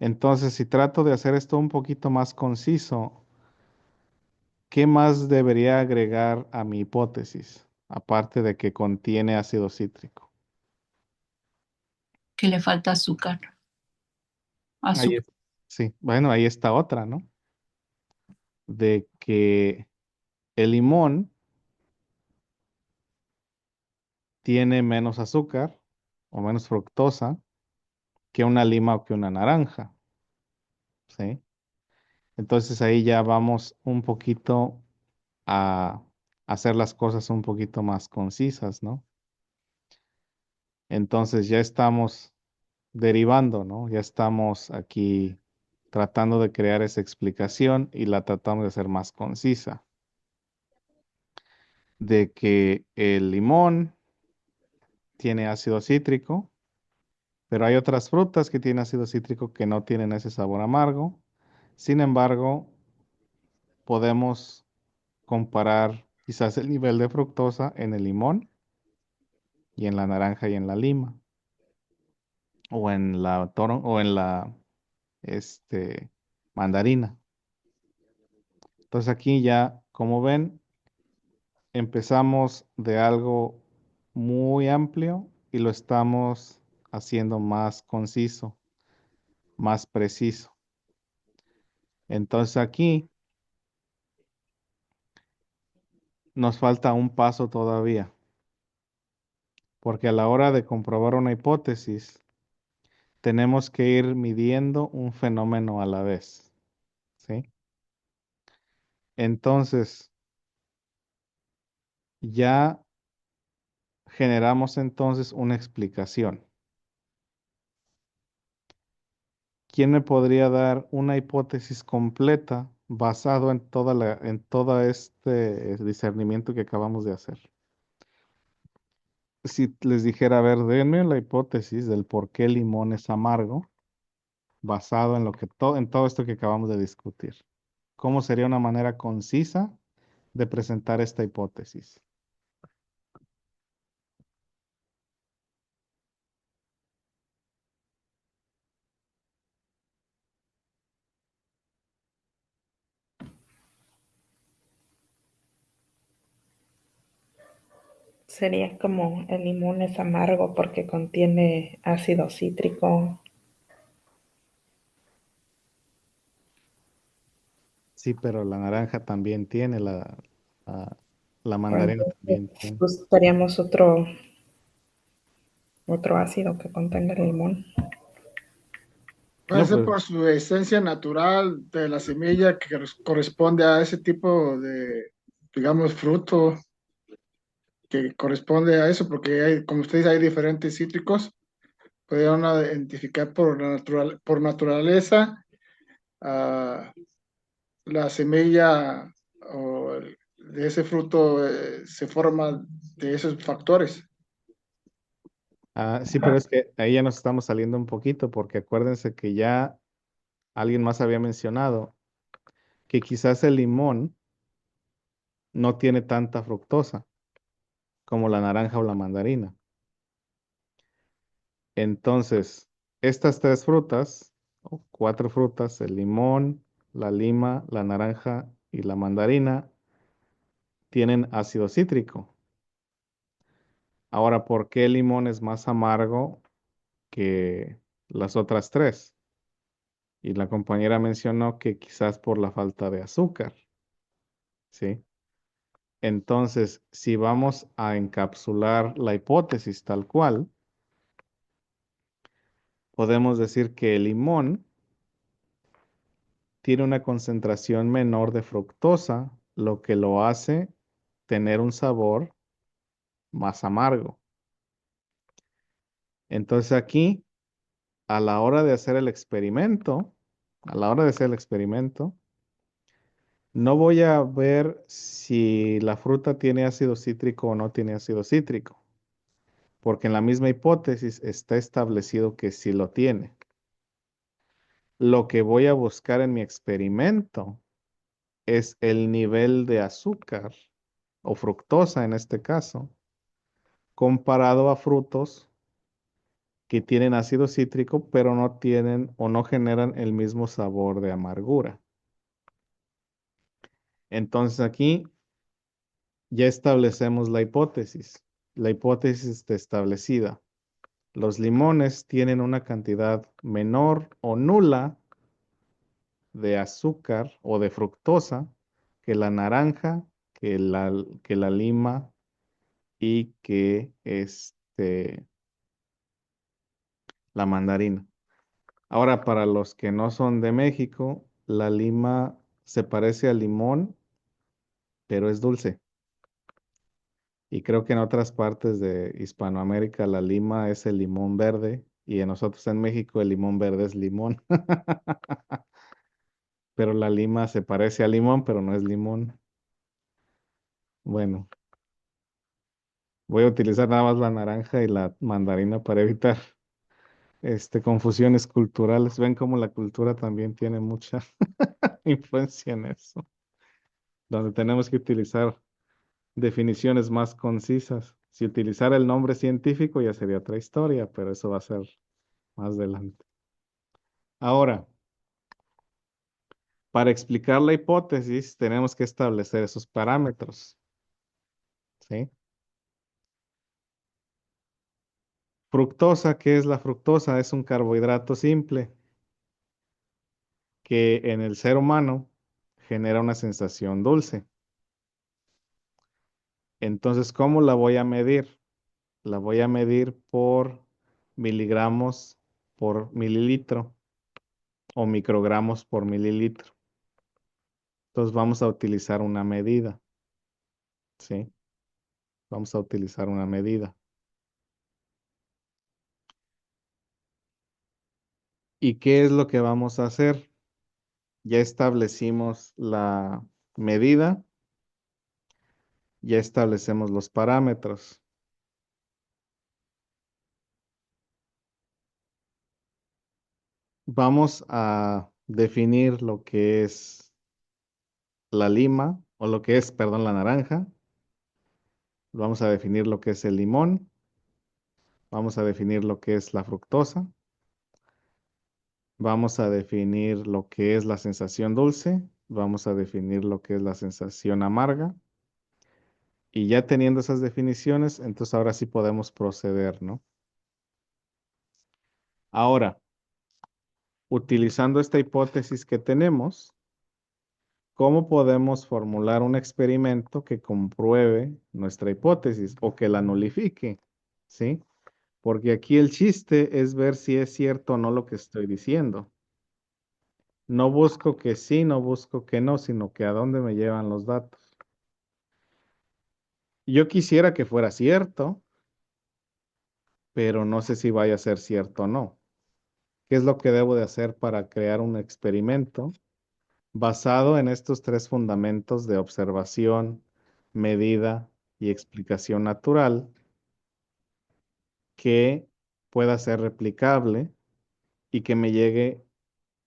Speaker 1: Entonces, si trato de hacer esto un poquito más conciso, ¿qué más debería agregar a mi hipótesis, aparte de que contiene ácido cítrico?
Speaker 5: que le falta azúcar.
Speaker 1: Ahí
Speaker 5: Azúcar.
Speaker 1: es- sí, bueno, ahí está otra, ¿no? De que el limón tiene menos azúcar o menos fructosa que una lima o que una naranja, ¿sí? Entonces ahí ya vamos un poquito a hacer las cosas un poquito más concisas, ¿no? Entonces ya estamos derivando, ¿no? Ya estamos aquí tratando de crear esa explicación y la tratamos de hacer más concisa. De que el limón tiene ácido cítrico, pero hay otras frutas que tienen ácido cítrico que no tienen ese sabor amargo. Sin embargo, podemos comparar quizás el nivel de fructosa en el limón y en la naranja y en la lima, o en la o en la mandarina. Entonces aquí ya, como ven, empezamos de algo muy amplio y lo estamos haciendo más conciso, más preciso. Entonces aquí nos falta un paso todavía, porque a la hora de comprobar una hipótesis, tenemos que ir midiendo un fenómeno a la vez, ¿sí? Entonces, ya generamos entonces una explicación. ¿Quién me podría dar una hipótesis completa basado en en todo este discernimiento que acabamos de hacer? Si les dijera, a ver, denme la hipótesis del por qué el limón es amargo, basado en en todo esto que acabamos de discutir. ¿Cómo sería una manera concisa de presentar esta hipótesis?
Speaker 6: Sería como el limón es amargo porque contiene ácido cítrico.
Speaker 1: Sí, pero la naranja también tiene, la, la
Speaker 6: O
Speaker 1: mandarina
Speaker 6: entonces
Speaker 1: también tiene.
Speaker 6: buscaríamos otro ácido que contenga el limón.
Speaker 7: Puede
Speaker 1: No,
Speaker 7: ser
Speaker 1: pues
Speaker 7: por su esencia natural de la semilla que corresponde a ese tipo de, digamos, fruto que corresponde a eso, porque hay, como usted dice, hay diferentes cítricos. Puede uno identificar por naturaleza ah, la semilla de ese fruto se forma de esos factores.
Speaker 1: sí, pero es que ahí ya nos estamos saliendo un poquito, porque acuérdense que ya alguien más había mencionado que quizás el limón no tiene tanta fructosa como la naranja o la mandarina. Entonces, estas tres frutas, o cuatro frutas, el limón, la lima, la naranja y la mandarina, tienen ácido cítrico. Ahora, ¿por qué el limón es más amargo que las otras tres? Y la compañera mencionó que quizás por la falta de azúcar, ¿sí? Entonces, si vamos a encapsular la hipótesis tal cual, podemos decir que el limón tiene una concentración menor de fructosa, lo que lo hace tener un sabor más amargo. Entonces aquí, a la hora de hacer el experimento, a la hora de hacer el experimento, no voy a ver si la fruta tiene ácido cítrico o no tiene ácido cítrico, porque en la misma hipótesis está establecido que sí lo tiene. Lo que voy a buscar en mi experimento es el nivel de azúcar o fructosa en este caso, comparado a frutos que tienen ácido cítrico, pero no tienen o no generan el mismo sabor de amargura. Entonces aquí ya establecemos la hipótesis. La hipótesis está establecida. Los limones tienen una cantidad menor o nula de azúcar o de fructosa que la naranja, que la lima y que la mandarina. Ahora, para los que no son de México, la lima se parece al limón, pero es dulce. Y creo que en otras partes de Hispanoamérica la lima es el limón verde y en nosotros en México el limón verde es limón. Pero la lima se parece al limón, pero no es limón. Bueno, voy a utilizar nada más la naranja y la mandarina para evitar confusiones culturales. Ven cómo la cultura también tiene mucha influencia en eso, donde tenemos que utilizar definiciones más concisas. Si utilizara el nombre científico ya sería otra historia, pero eso va a ser más adelante. Ahora, para explicar la hipótesis tenemos que establecer esos parámetros. ¿Sí? Fructosa, ¿qué es la fructosa? Es un carbohidrato simple que en el ser humano genera una sensación dulce. Entonces, ¿cómo la voy a medir? La voy a medir por miligramos por mililitro o microgramos por mililitro. Entonces vamos a utilizar una medida, ¿sí? Vamos a utilizar una medida. ¿Y qué es lo que vamos a hacer? Ya establecimos la medida, ya establecemos los parámetros. Vamos a definir lo que es la lima, o lo que es, perdón, la naranja. Vamos a definir lo que es el limón. Vamos a definir lo que es la fructosa. Vamos a definir lo que es la sensación dulce. Vamos a definir lo que es la sensación amarga. Y ya teniendo esas definiciones, entonces ahora sí podemos proceder, ¿no? Ahora, utilizando esta hipótesis que tenemos, ¿cómo podemos formular un experimento que compruebe nuestra hipótesis o que la nulifique? ¿Sí? Porque aquí el chiste es ver si es cierto o no lo que estoy diciendo. No busco que sí, no busco que no, sino que a dónde me llevan los datos. Yo quisiera que fuera cierto, pero no sé si vaya a ser cierto o no. ¿Qué es lo que debo de hacer para crear un experimento basado en estos tres fundamentos de observación, medida y explicación natural que pueda ser replicable y que me llegue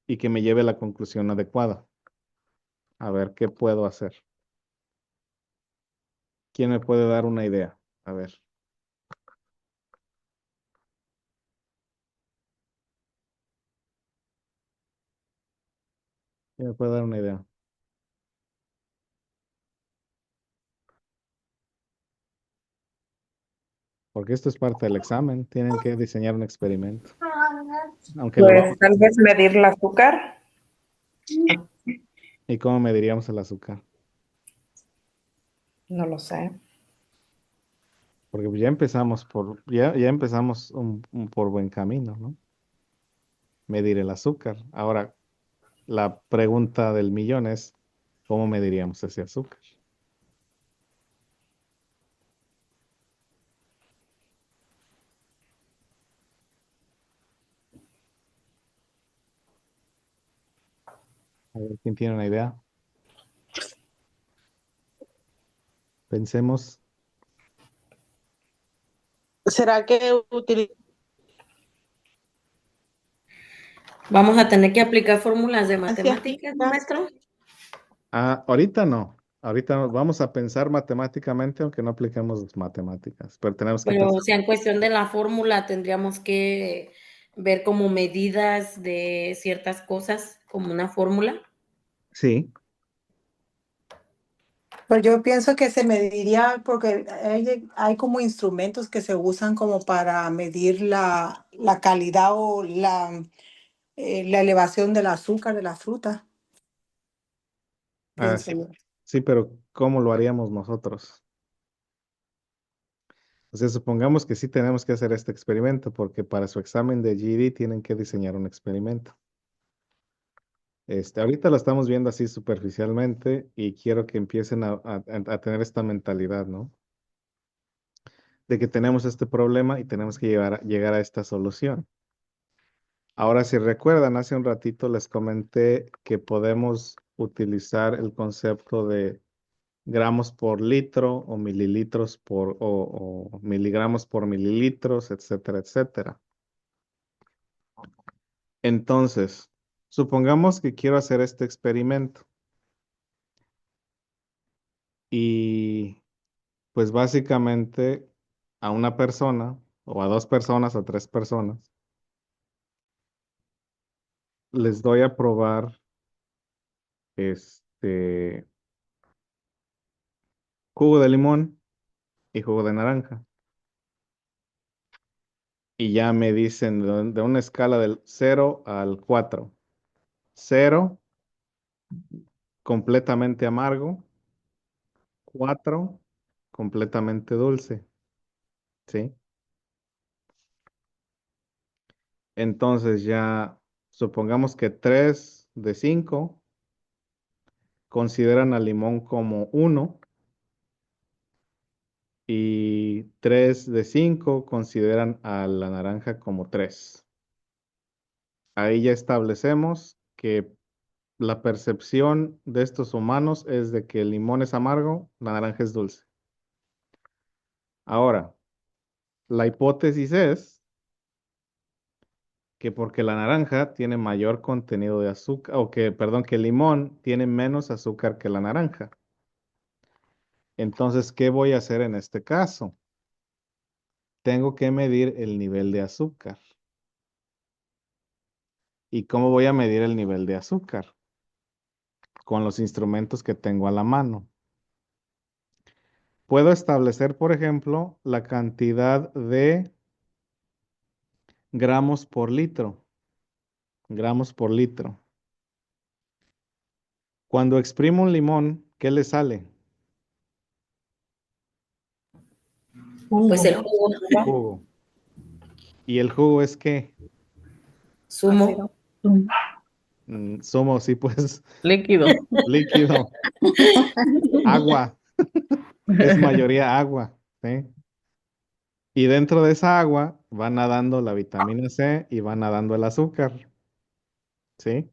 Speaker 1: y que me lleve a la conclusión adecuada? A ver, ¿qué puedo hacer? ¿Quién me puede dar una idea? A ver, ¿quién me puede dar una idea? Porque esto es parte del examen. Tienen que diseñar un experimento. Aunque lo
Speaker 6: Pues
Speaker 1: vamos a
Speaker 6: tal
Speaker 1: hacer.
Speaker 6: vez medir el azúcar.
Speaker 1: ¿Y cómo mediríamos el azúcar?
Speaker 6: No lo sé.
Speaker 1: Porque ya empezamos ya empezamos por buen camino, ¿no? Medir el azúcar. Ahora, la pregunta del millón es, ¿cómo mediríamos ese azúcar? A ver, ¿quién tiene una idea? Pensemos.
Speaker 5: ¿Será que
Speaker 4: Vamos a tener que aplicar fórmulas de
Speaker 5: utilizancia
Speaker 4: matemáticas,
Speaker 5: física?
Speaker 4: maestro.
Speaker 1: Ahorita no. Ahorita vamos a pensar matemáticamente, aunque no apliquemos las matemáticas, pero tenemos que
Speaker 4: Pero, o
Speaker 1: pensar.
Speaker 4: sea, en cuestión de la fórmula tendríamos que ver como medidas de ciertas cosas, como una fórmula.
Speaker 1: Sí,
Speaker 5: Pues yo pienso que se mediría porque hay como instrumentos que se usan como para medir la calidad o la elevación del azúcar de la fruta,
Speaker 1: Ah,
Speaker 5: pienso
Speaker 1: sí,
Speaker 5: yo.
Speaker 1: sí, pero ¿cómo lo haríamos nosotros? O sea, supongamos que sí tenemos que hacer este experimento, porque para su examen de GED tienen que diseñar un experimento. Ahorita lo estamos viendo así superficialmente y quiero que empiecen a tener esta mentalidad, ¿no? De que tenemos este problema y tenemos que llegar a esta solución. Ahora, si recuerdan, hace un ratito les comenté que podemos utilizar el concepto de gramos por litro o mililitros o miligramos por mililitros, etcétera, etcétera. Entonces, supongamos que quiero hacer este experimento y pues básicamente a una persona o a dos personas o tres personas les doy a probar este jugo de limón y jugo de naranja. Y ya me dicen de una escala del 0 al 4. 0, completamente amargo. 4, completamente dulce. ¿Sí? Entonces ya supongamos que 3 de 5 consideran al limón como 1 y 3 de 5 consideran a la naranja como 3. Ahí ya establecemos que la percepción de estos humanos es de que el limón es amargo, la naranja es dulce. Ahora, la hipótesis es que porque la naranja tiene mayor contenido de azúcar, o que, perdón, que el limón tiene menos azúcar que la naranja. Entonces, ¿qué voy a hacer en este caso? Tengo que medir el nivel de azúcar. ¿Y cómo voy a medir el nivel de azúcar? Con los instrumentos que tengo a la mano. Puedo establecer, por ejemplo, la cantidad de gramos por litro. Gramos por litro. Cuando exprimo un limón, ¿qué le sale?
Speaker 4: Pues el
Speaker 6: Jugo.
Speaker 4: jugo,
Speaker 1: Jugo. ¿Y el jugo es qué?
Speaker 4: zumo.
Speaker 1: Zumo, sí, pues,
Speaker 2: Líquido.
Speaker 1: líquido. Agua. Es mayoría agua, ¿sí? Y dentro de esa agua va nadando la vitamina C y va nadando el azúcar, ¿sí?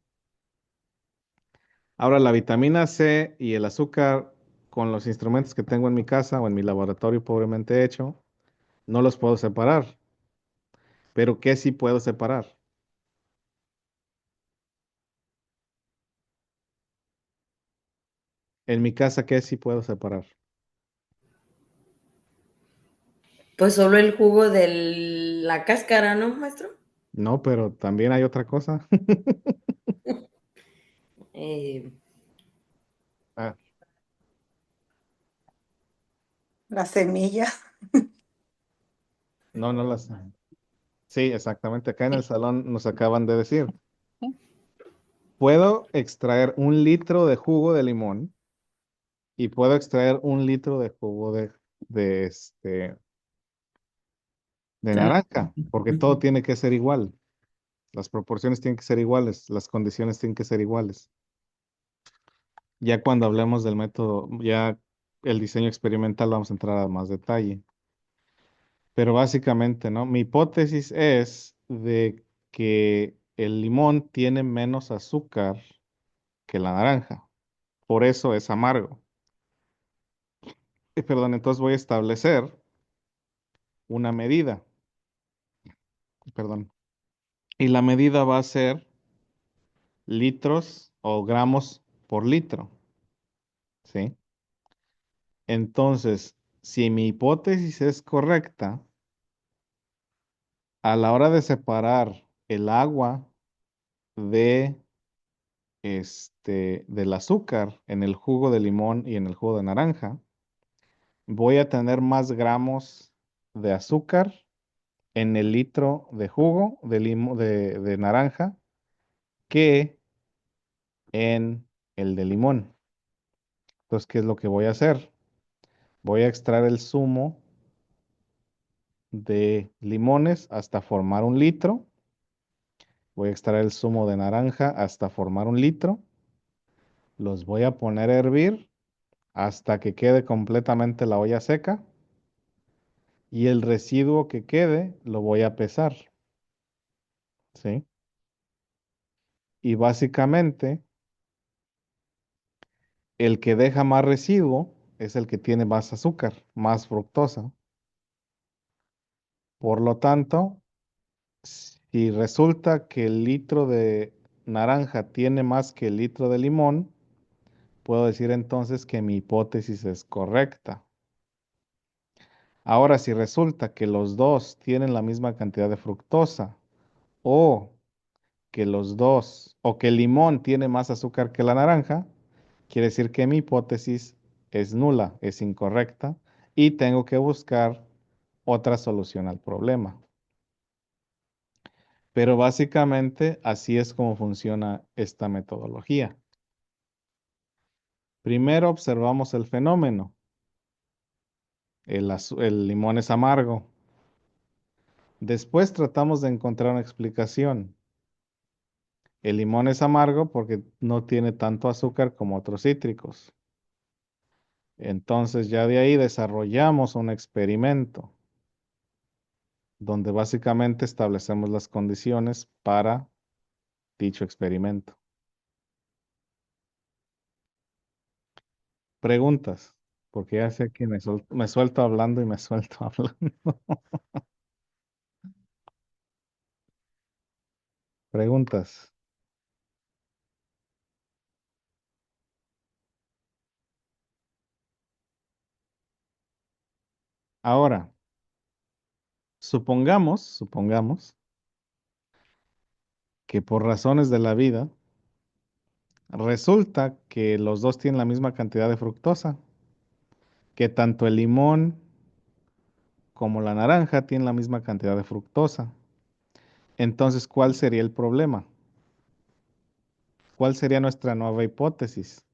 Speaker 1: Ahora, la vitamina C y el azúcar, con los instrumentos que tengo en mi casa o en mi laboratorio pobremente hecho, no los puedo separar. Pero ¿qué sí puedo separar? En mi casa, ¿qué sí puedo separar?
Speaker 4: Pues solo el jugo de la cáscara, ¿no, maestro?
Speaker 1: No, pero también hay otra cosa.
Speaker 4: Eh,
Speaker 1: Ah,
Speaker 5: La semilla.
Speaker 1: no, no las. Sí, exactamente. Acá en el salón nos acaban de decir, puedo extraer 1 litro de jugo de limón y puedo extraer 1 litro de jugo de, este, de naranja, porque todo tiene que ser igual. Las proporciones tienen que ser iguales, las condiciones tienen que ser iguales. Ya cuando hablemos del método, ya el diseño experimental, vamos a entrar a más detalle. Pero básicamente, ¿no? Mi hipótesis es de que el limón tiene menos azúcar que la naranja. Por eso es amargo. Perdón, entonces voy a establecer una medida. Perdón. Y la medida va a ser litros o gramos por litro. ¿Sí? Entonces, si mi hipótesis es correcta, a la hora de separar el agua de del azúcar en el jugo de limón y en el jugo de naranja, voy a tener más gramos de azúcar en el litro de jugo de naranja que en el de limón. Entonces, ¿qué es lo que voy a hacer? Voy a extraer el zumo de limones hasta formar un litro. Voy a extraer el zumo de naranja hasta formar un litro. Los voy a poner a hervir hasta que quede completamente la olla seca. Y el residuo que quede lo voy a pesar. ¿Sí? Y básicamente, el que deja más residuo es el que tiene más azúcar, más fructosa. Por lo tanto, si resulta que el litro de naranja tiene más que el litro de limón, puedo decir entonces que mi hipótesis es correcta. Ahora, si resulta que los dos tienen la misma cantidad de fructosa o que los dos, o que el limón tiene más azúcar que la naranja, quiere decir que mi hipótesis es nula, es incorrecta y tengo que buscar otra solución al problema. Pero básicamente así es como funciona esta metodología. Primero observamos el fenómeno. El limón es amargo. Después tratamos de encontrar una explicación. El limón es amargo porque no tiene tanto azúcar como otros cítricos. Entonces ya de ahí desarrollamos un experimento donde básicamente establecemos las condiciones para dicho experimento. Preguntas, porque ya sé que me suelto hablando y me suelto hablando. Preguntas. Ahora, supongamos que por razones de la vida, resulta que los dos tienen la misma cantidad de fructosa, que tanto el limón como la naranja tienen la misma cantidad de fructosa. Entonces, ¿cuál sería el problema? ¿Cuál sería nuestra nueva hipótesis?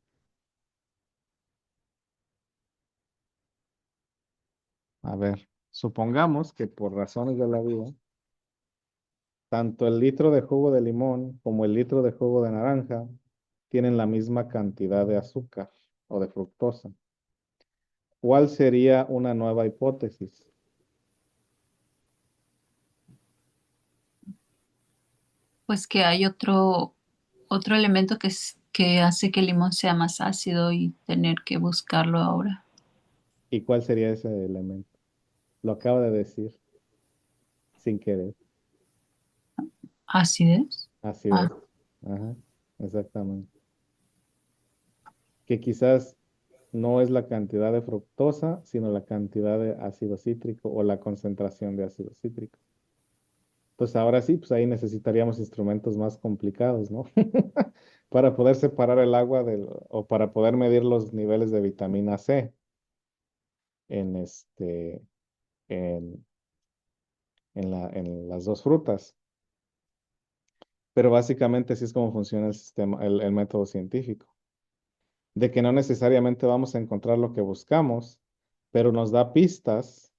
Speaker 1: A ver, supongamos que por razones de la vida, tanto el litro de jugo de limón como el litro de jugo de naranja tienen la misma cantidad de azúcar o de fructosa. ¿Cuál sería una nueva hipótesis?
Speaker 8: Pues que hay otro elemento que hace que el limón sea más ácido y tener que buscarlo ahora.
Speaker 1: ¿Y cuál sería ese elemento? Lo acabo de decir sin querer.
Speaker 8: ¿Acidez? Ah,
Speaker 1: Acidez. Ajá, exactamente. Que quizás no es la cantidad de fructosa, sino la cantidad de ácido cítrico o la concentración de ácido cítrico. Pues ahora sí, pues ahí necesitaríamos instrumentos más complicados, ¿no? Para poder separar el agua o para poder medir los niveles de vitamina C en en, en las dos frutas. Pero básicamente así es como funciona el sistema, el método científico. De que no necesariamente vamos a encontrar lo que buscamos, pero nos da pistas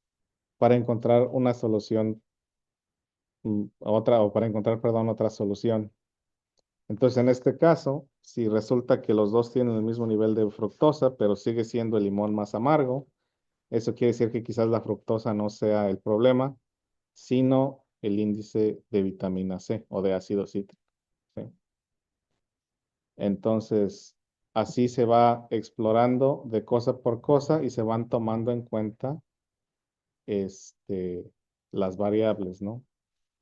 Speaker 1: para encontrar una solución, o para encontrar, perdón, otra solución. Entonces, en este caso, si resulta que los dos tienen el mismo nivel de fructosa, pero sigue siendo el limón más amargo, eso quiere decir que quizás la fructosa no sea el problema, sino el índice de vitamina C o de ácido cítrico. ¿Sí? Entonces, así se va explorando de cosa por cosa y se van tomando en cuenta este, las variables, ¿no?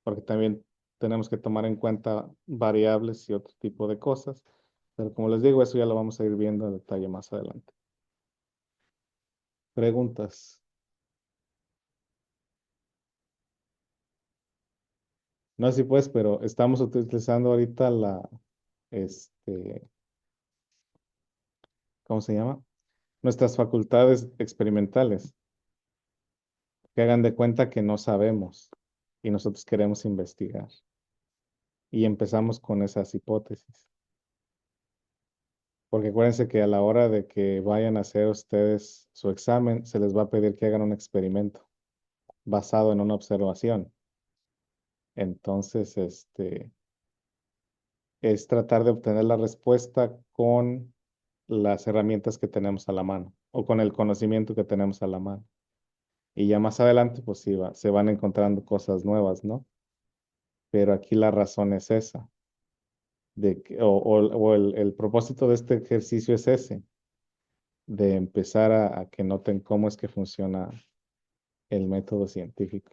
Speaker 1: Porque también tenemos que tomar en cuenta variables y otro tipo de cosas. Pero como les digo, eso ya lo vamos a ir viendo en detalle más adelante. Preguntas. No, sí pues, pero estamos utilizando ahorita este, ¿cómo se llama? Nuestras facultades experimentales, que hagan de cuenta que no sabemos y nosotros queremos investigar. Y empezamos con esas hipótesis. Porque acuérdense que a la hora de que vayan a hacer ustedes su examen, se les va a pedir que hagan un experimento basado en una observación. Entonces, es tratar de obtener la respuesta con las herramientas que tenemos a la mano o con el conocimiento que tenemos a la mano. Y ya más adelante, pues sí, se van encontrando cosas nuevas, ¿no? Pero aquí la razón es esa, o el propósito de este ejercicio es ese, de empezar a que noten cómo es que funciona el método científico.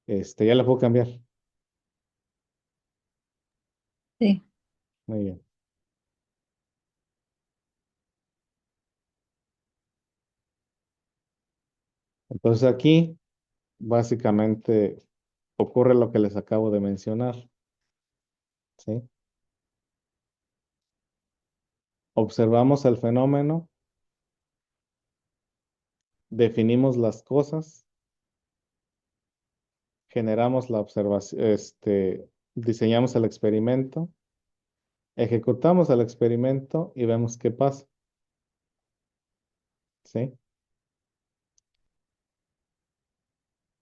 Speaker 1: Ya la puedo cambiar.
Speaker 8: Sí.
Speaker 1: Muy bien. Entonces aquí básicamente ocurre lo que les acabo de mencionar, ¿sí? Observamos el fenómeno, definimos las cosas, generamos la observación, diseñamos el experimento, ejecutamos el experimento y vemos qué pasa, ¿sí?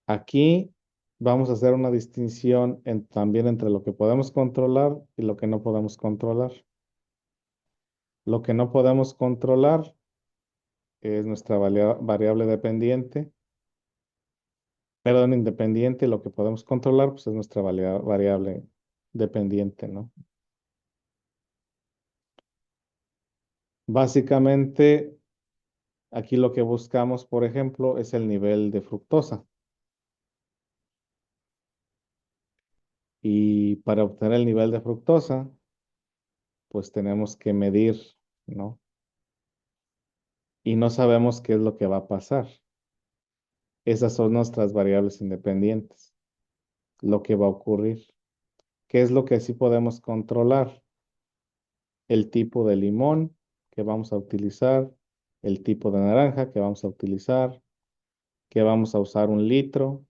Speaker 1: Aquí vamos a hacer una distinción también entre lo que podemos controlar y lo que no podemos controlar. Lo que no podemos controlar es nuestra variable dependiente, perdón, independiente. Lo que podemos controlar pues, es nuestra variable dependiente, ¿no? Básicamente, aquí lo que buscamos, por ejemplo, es el nivel de fructosa. Y para obtener el nivel de fructosa, pues tenemos que medir, ¿no? Y no sabemos qué es lo que va a pasar. Esas son nuestras variables independientes, lo que va a ocurrir. ¿Qué es lo que sí podemos controlar? El tipo de limón que vamos a utilizar, el tipo de naranja que vamos a utilizar, que vamos a usar 1 litro,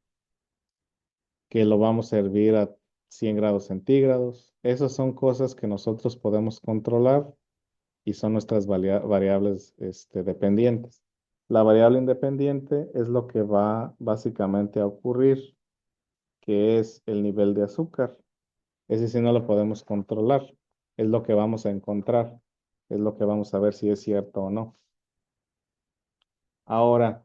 Speaker 1: que lo vamos a hervir a 100 grados centígrados. Esas son cosas que nosotros podemos controlar y son nuestras variables dependientes. La variable independiente es lo que va básicamente a ocurrir, que es el nivel de azúcar. Ese sí no lo podemos controlar. Es lo que vamos a encontrar. Es lo que vamos a ver si es cierto o no. Ahora,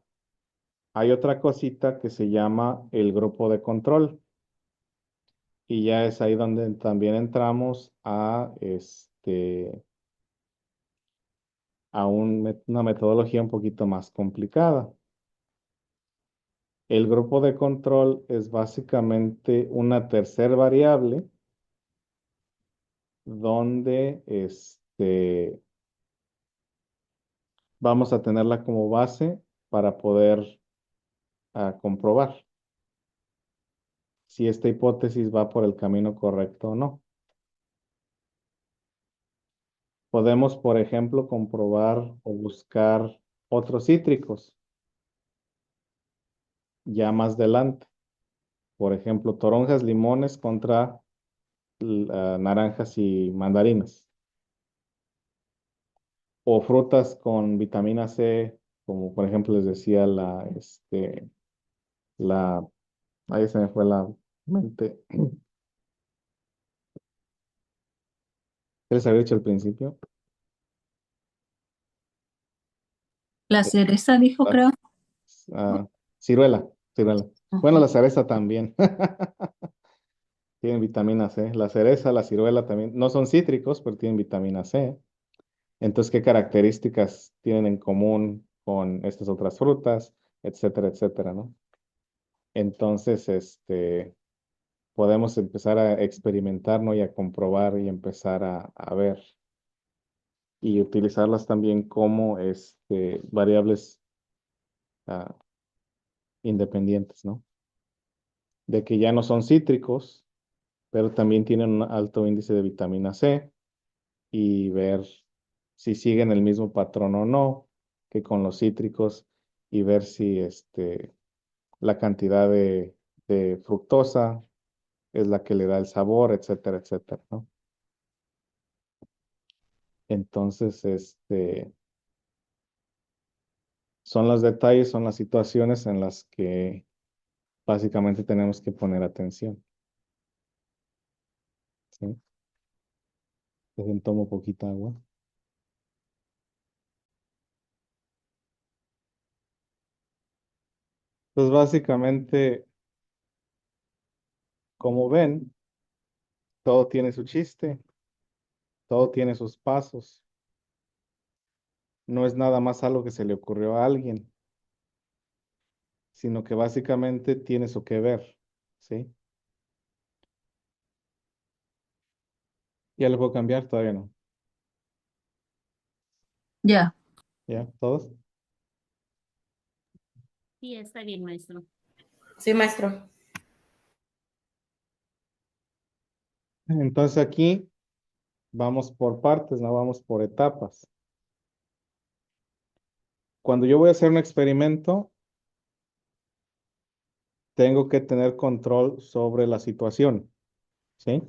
Speaker 1: hay otra cosita que se llama el grupo de control. Y ya es ahí donde también entramos a una metodología un poquito más complicada. El grupo de control es básicamente una tercera variable donde vamos a tenerla como base para poder comprobar si esta hipótesis va por el camino correcto o no. Podemos, por ejemplo, comprobar o buscar otros cítricos ya más adelante. Por ejemplo, toronjas, limones contra naranjas y mandarinas. O frutas con vitamina C, como por ejemplo les decía la, ahí se me fue la mente. ¿Qué les había dicho al principio?
Speaker 8: La cereza dijo,
Speaker 1: Ah,
Speaker 8: creo.
Speaker 1: ciruela, ciruela. Bueno,
Speaker 8: Ajá.
Speaker 1: la cereza también. Tienen vitamina C. La cereza, la ciruela también. No son cítricos, pero tienen vitamina C. Entonces, ¿qué características tienen en común con estas otras frutas? Etcétera, etcétera, ¿no? Entonces, podemos empezar a experimentar, ¿no? Y a comprobar y empezar a ver y utilizarlas también como variables ah, independientes, ¿no? De que ya no son cítricos, pero también tienen un alto índice de vitamina C y ver si siguen el mismo patrón o no que con los cítricos y ver si la cantidad de fructosa es la que le da el sabor, etcétera, etcétera, ¿no? Entonces, son los detalles, son las situaciones en las que básicamente tenemos que poner atención, ¿sí? Entonces, tomo poquita agua. Pues básicamente, como ven, todo tiene su chiste, todo tiene sus pasos. No es nada más algo que se le ocurrió a alguien, sino que básicamente tiene su que ver, ¿sí? ¿Ya lo puedo cambiar? Todavía no.
Speaker 8: Ya.
Speaker 1: ¿Ya? ¿Todos?
Speaker 8: Sí, está bien, maestro.
Speaker 4: Sí, maestro.
Speaker 1: Entonces aquí vamos por partes, no vamos por etapas. Cuando yo voy a hacer un experimento, tengo que tener control sobre la situación, ¿sí?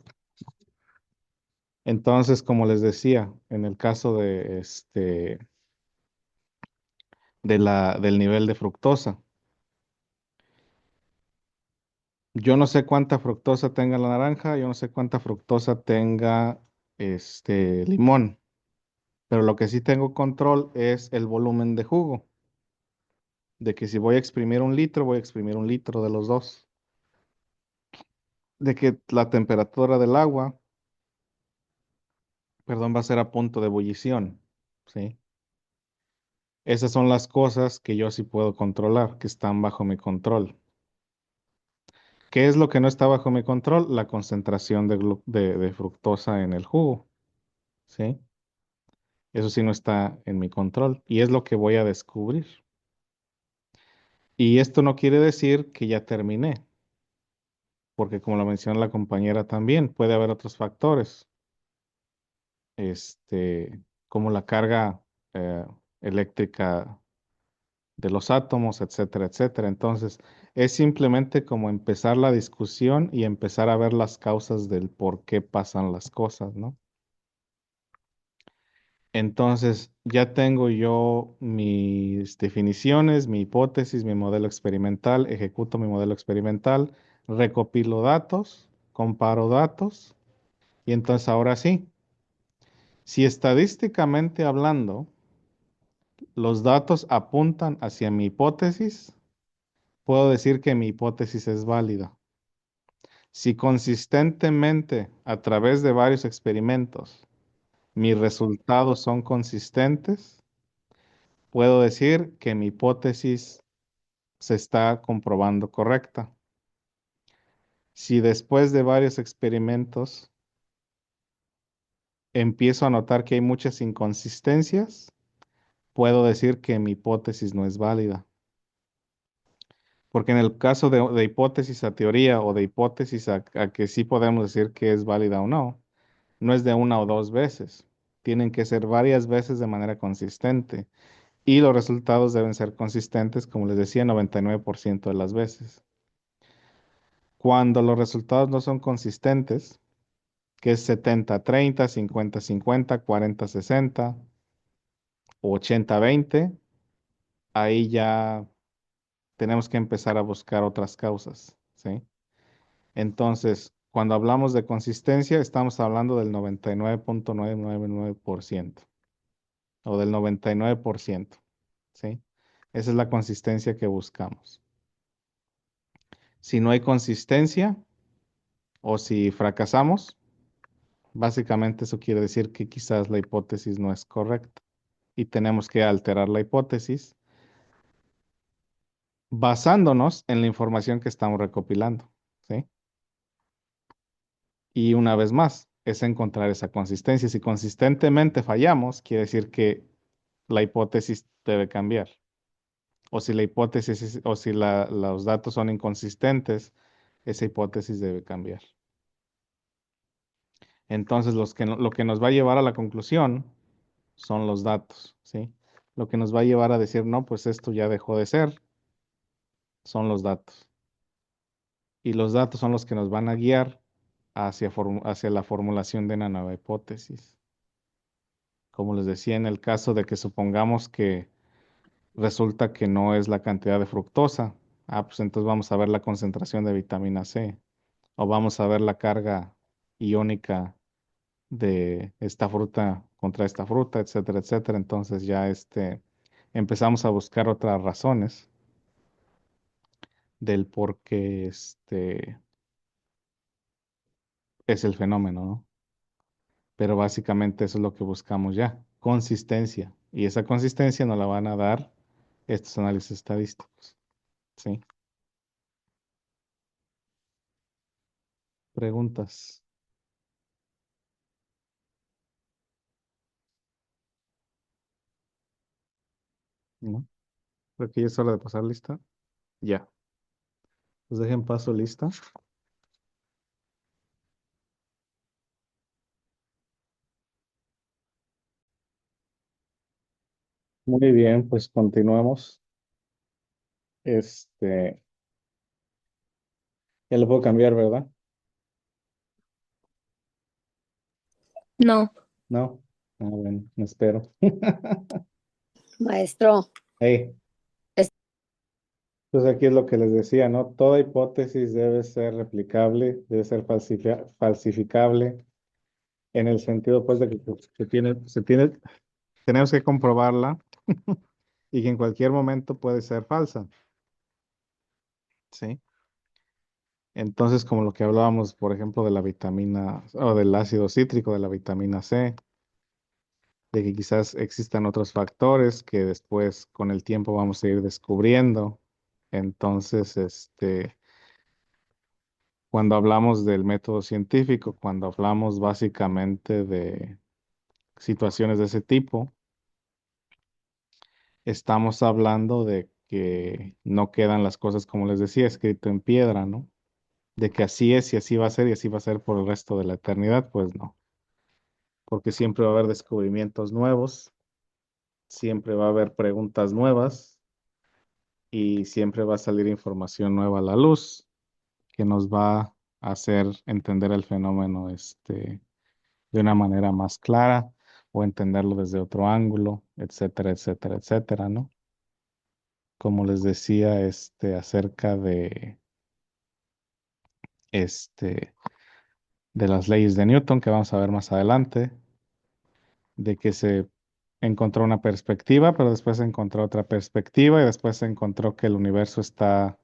Speaker 1: Entonces, como les decía, en el caso del nivel de fructosa, yo no sé cuánta fructosa tenga la naranja, yo no sé cuánta fructosa tenga limón, pero lo que sí tengo control es el volumen de jugo, de que si voy a exprimir 1 litro, voy a exprimir 1 litro de los dos, de que la temperatura del agua, perdón, va a ser a punto de ebullición, ¿sí? Esas son las cosas que yo sí puedo controlar, que están bajo mi control. ¿Qué es lo que no está bajo mi control? La concentración de fructosa en el jugo, ¿sí? Eso sí no está en mi control y es lo que voy a descubrir. Y esto no quiere decir que ya terminé, porque como lo mencionó la compañera también, puede haber otros factores, como la carga eh, eléctrica de los átomos, etcétera, etcétera. Entonces, es simplemente como empezar la discusión y empezar a ver las causas del por qué pasan las cosas, ¿no? Entonces, ya tengo yo mis definiciones, mi hipótesis, mi modelo experimental, ejecuto mi modelo experimental, recopilo datos, comparo datos, y entonces ahora sí, si estadísticamente hablando, los datos apuntan hacia mi hipótesis, puedo decir que mi hipótesis es válida. Si consistentemente, a través de varios experimentos, mis resultados son consistentes, puedo decir que mi hipótesis se está comprobando correcta. Si después de varios experimentos empiezo a notar que hay muchas inconsistencias, puedo decir que mi hipótesis no es válida. Porque en el caso de hipótesis a teoría o de hipótesis a que sí podemos decir que es válida o no, no es de una o dos veces. Tienen que ser varias veces de manera consistente. Y los resultados deben ser consistentes, como les decía, 99% de las veces. Cuando los resultados no son consistentes, que es 70-30, 50-50, 40-60, 80-20, ahí ya tenemos que empezar a buscar otras causas, ¿sí? Entonces, cuando hablamos de consistencia, estamos hablando del 99.999% o del 99%, ¿sí? Esa es la consistencia que buscamos. Si no hay consistencia o si fracasamos, básicamente eso quiere decir que quizás la hipótesis no es correcta y tenemos que alterar la hipótesis basándonos en la información que estamos recopilando, ¿sí? Y una vez más, es encontrar esa consistencia. Si consistentemente fallamos, quiere decir que la hipótesis debe cambiar. O si la hipótesis o si los datos son inconsistentes, esa hipótesis debe cambiar. Entonces, lo que nos va a llevar a la conclusión son los datos, ¿sí? Lo que nos va a llevar a decir, no, pues esto ya dejó de ser, son los datos. Y los datos son los que nos van a guiar hacia la formulación de una nueva hipótesis. Como les decía, en el caso de que supongamos que resulta que no es la cantidad de fructosa, pues entonces vamos a ver la concentración de vitamina C o vamos a ver la carga iónica de esta fruta contra esta fruta, etcétera, etcétera. Entonces ya empezamos a buscar otras razones del por qué es el fenómeno, ¿no? Pero básicamente eso es lo que buscamos ya, consistencia. Y esa consistencia nos la van a dar estos análisis estadísticos, ¿sí? Preguntas, ¿no? Creo que ya es hora de pasar lista. Ya. Pues dejen paso lista. Muy bien, pues continuamos. Ya lo puedo cambiar, ¿verdad?
Speaker 9: No,
Speaker 1: No. Bueno, me espero.
Speaker 9: maestro.
Speaker 1: Hey,
Speaker 9: Es-
Speaker 1: pues aquí es lo que les decía, ¿no? Toda hipótesis debe ser replicable, debe ser falsificable, en el sentido, pues, de que pues, tenemos que comprobarla y que en cualquier momento puede ser falsa, ¿sí? Entonces, como lo que hablábamos, por ejemplo, de la vitamina o del ácido cítrico, de la vitamina C, de que quizás existan otros factores que después con el tiempo vamos a ir descubriendo. Entonces, cuando hablamos del método científico, cuando hablamos básicamente de situaciones de ese tipo, estamos hablando de que no quedan las cosas, como les decía, escrito en piedra, ¿no? De que así es y así va a ser y así va a ser por el resto de la eternidad, pues no, porque siempre va a haber descubrimientos nuevos, siempre va a haber preguntas nuevas y siempre va a salir información nueva a la luz que nos va a hacer entender el fenómeno de una manera más clara o entenderlo desde otro ángulo, etcétera, etcétera, etcétera, ¿no? Como les decía, acerca este, de las leyes de Newton, que vamos a ver más adelante, de que se encontró una perspectiva, pero después se encontró otra perspectiva y después se encontró que el universo está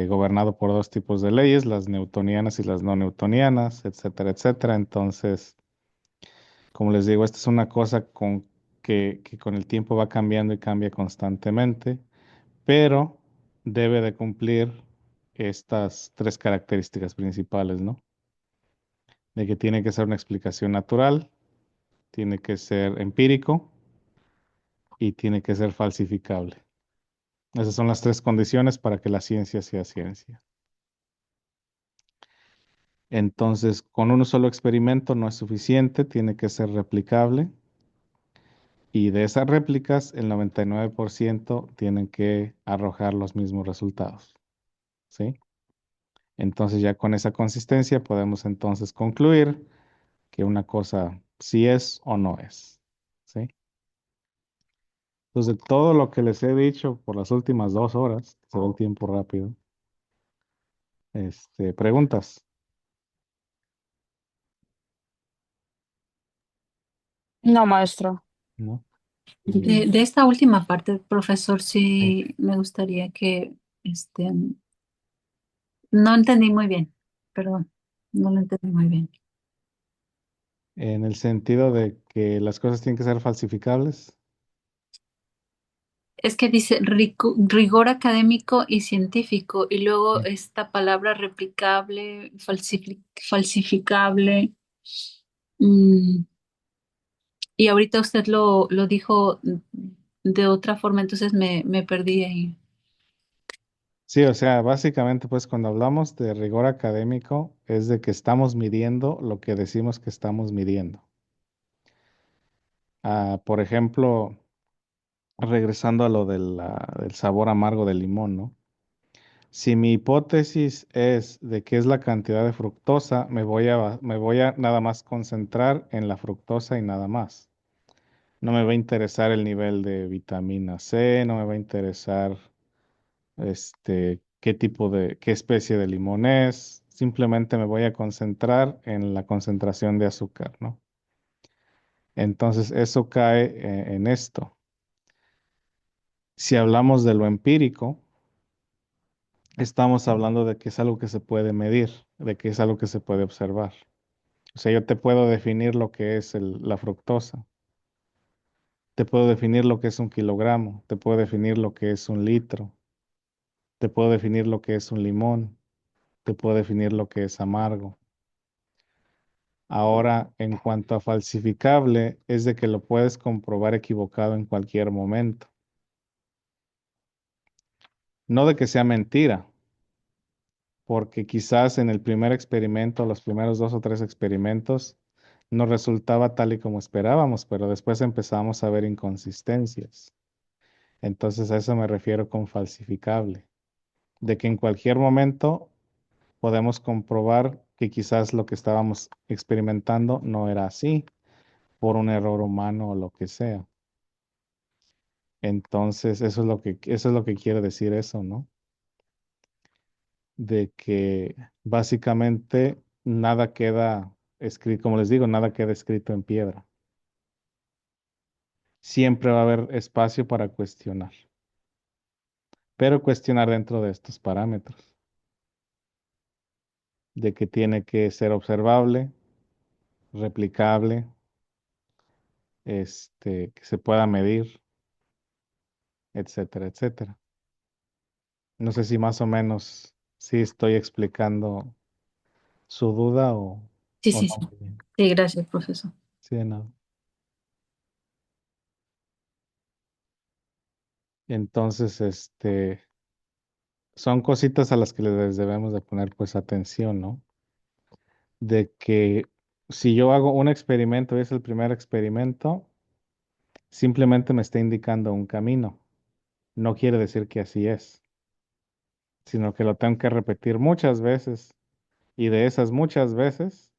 Speaker 1: gobernado por dos tipos de leyes, las newtonianas y las no newtonianas, etcétera, etcétera. Entonces, como les digo, esta es una cosa que con el tiempo va cambiando y cambia constantemente, pero debe de cumplir estas tres características principales, ¿no? De que tiene que ser una explicación natural, tiene que ser empírico y tiene que ser falsificable. Esas son las tres condiciones para que la ciencia sea ciencia. Entonces, con un solo experimento no es suficiente, tiene que ser replicable y de esas réplicas el 99% tienen que arrojar los mismos resultados, ¿sí? Entonces ya con esa consistencia podemos entonces concluir que una cosa sí es o no es, ¿sí? Entonces, de todo lo que les he dicho por las últimas 2 horas, se ve el tiempo rápido, preguntas,
Speaker 9: No, maestro.
Speaker 1: ¿no?
Speaker 8: De esta última parte, profesor,
Speaker 1: Sí.
Speaker 8: sí me gustaría que, no entendí muy bien, perdón, no lo entendí muy bien.
Speaker 1: En el sentido de que las cosas tienen que ser falsificables.
Speaker 8: Es que dice rigor académico y científico, y luego
Speaker 1: Sí.
Speaker 8: esta palabra replicable, falsificable, mm, y ahorita usted lo dijo de otra forma, entonces me perdí ahí.
Speaker 1: Sí, o sea, básicamente, pues cuando hablamos de rigor académico es de que estamos midiendo lo que decimos que estamos midiendo. Por ejemplo, regresando a lo del sabor amargo del limón, ¿no? Si mi hipótesis es de qué es la cantidad de fructosa, me voy a nada más concentrar en la fructosa y nada más. No me va a interesar el nivel de vitamina C, no me va a interesar qué especie de limón es. Simplemente me voy a concentrar en la concentración de azúcar, ¿no? Entonces, eso cae en esto. Si hablamos de lo empírico, estamos hablando de que es algo que se puede medir, de que es algo que se puede observar. O sea, yo te puedo definir lo que es la fructosa, te puedo definir lo que es un kilogramo, te puedo definir lo que es un litro, te puedo definir lo que es un limón, te puedo definir lo que es amargo. Ahora, en cuanto a falsificable, es de que lo puedes comprobar equivocado en cualquier momento. No de que sea mentira, porque quizás en el primer experimento, los primeros 2 o 3 experimentos, no resultaba tal y como esperábamos, pero después empezamos a ver inconsistencias. Entonces a eso me refiero con falsificable, de que en cualquier momento podemos comprobar que quizás lo que estábamos experimentando no era así, por un error humano o lo que sea. Entonces, eso es lo que quiere decir eso, ¿no? De que básicamente nada queda escrito, como les digo, nada queda escrito en piedra. Siempre va a haber espacio para cuestionar, pero cuestionar dentro de estos parámetros, de que tiene que ser observable, replicable, que se pueda medir, etcétera, etcétera. No sé si más o menos sí estoy explicando su duda
Speaker 8: Sí,
Speaker 1: o
Speaker 8: sí,
Speaker 1: no
Speaker 8: sí.
Speaker 1: muy bien.
Speaker 8: Sí, gracias, profesor.
Speaker 1: Sí, no. Entonces, son cositas a las que les debemos de poner pues atención, ¿no? De que si yo hago un experimento y es el primer experimento, simplemente me está indicando un camino. No quiere decir que así es, sino que lo tengo que repetir muchas veces y de esas muchas veces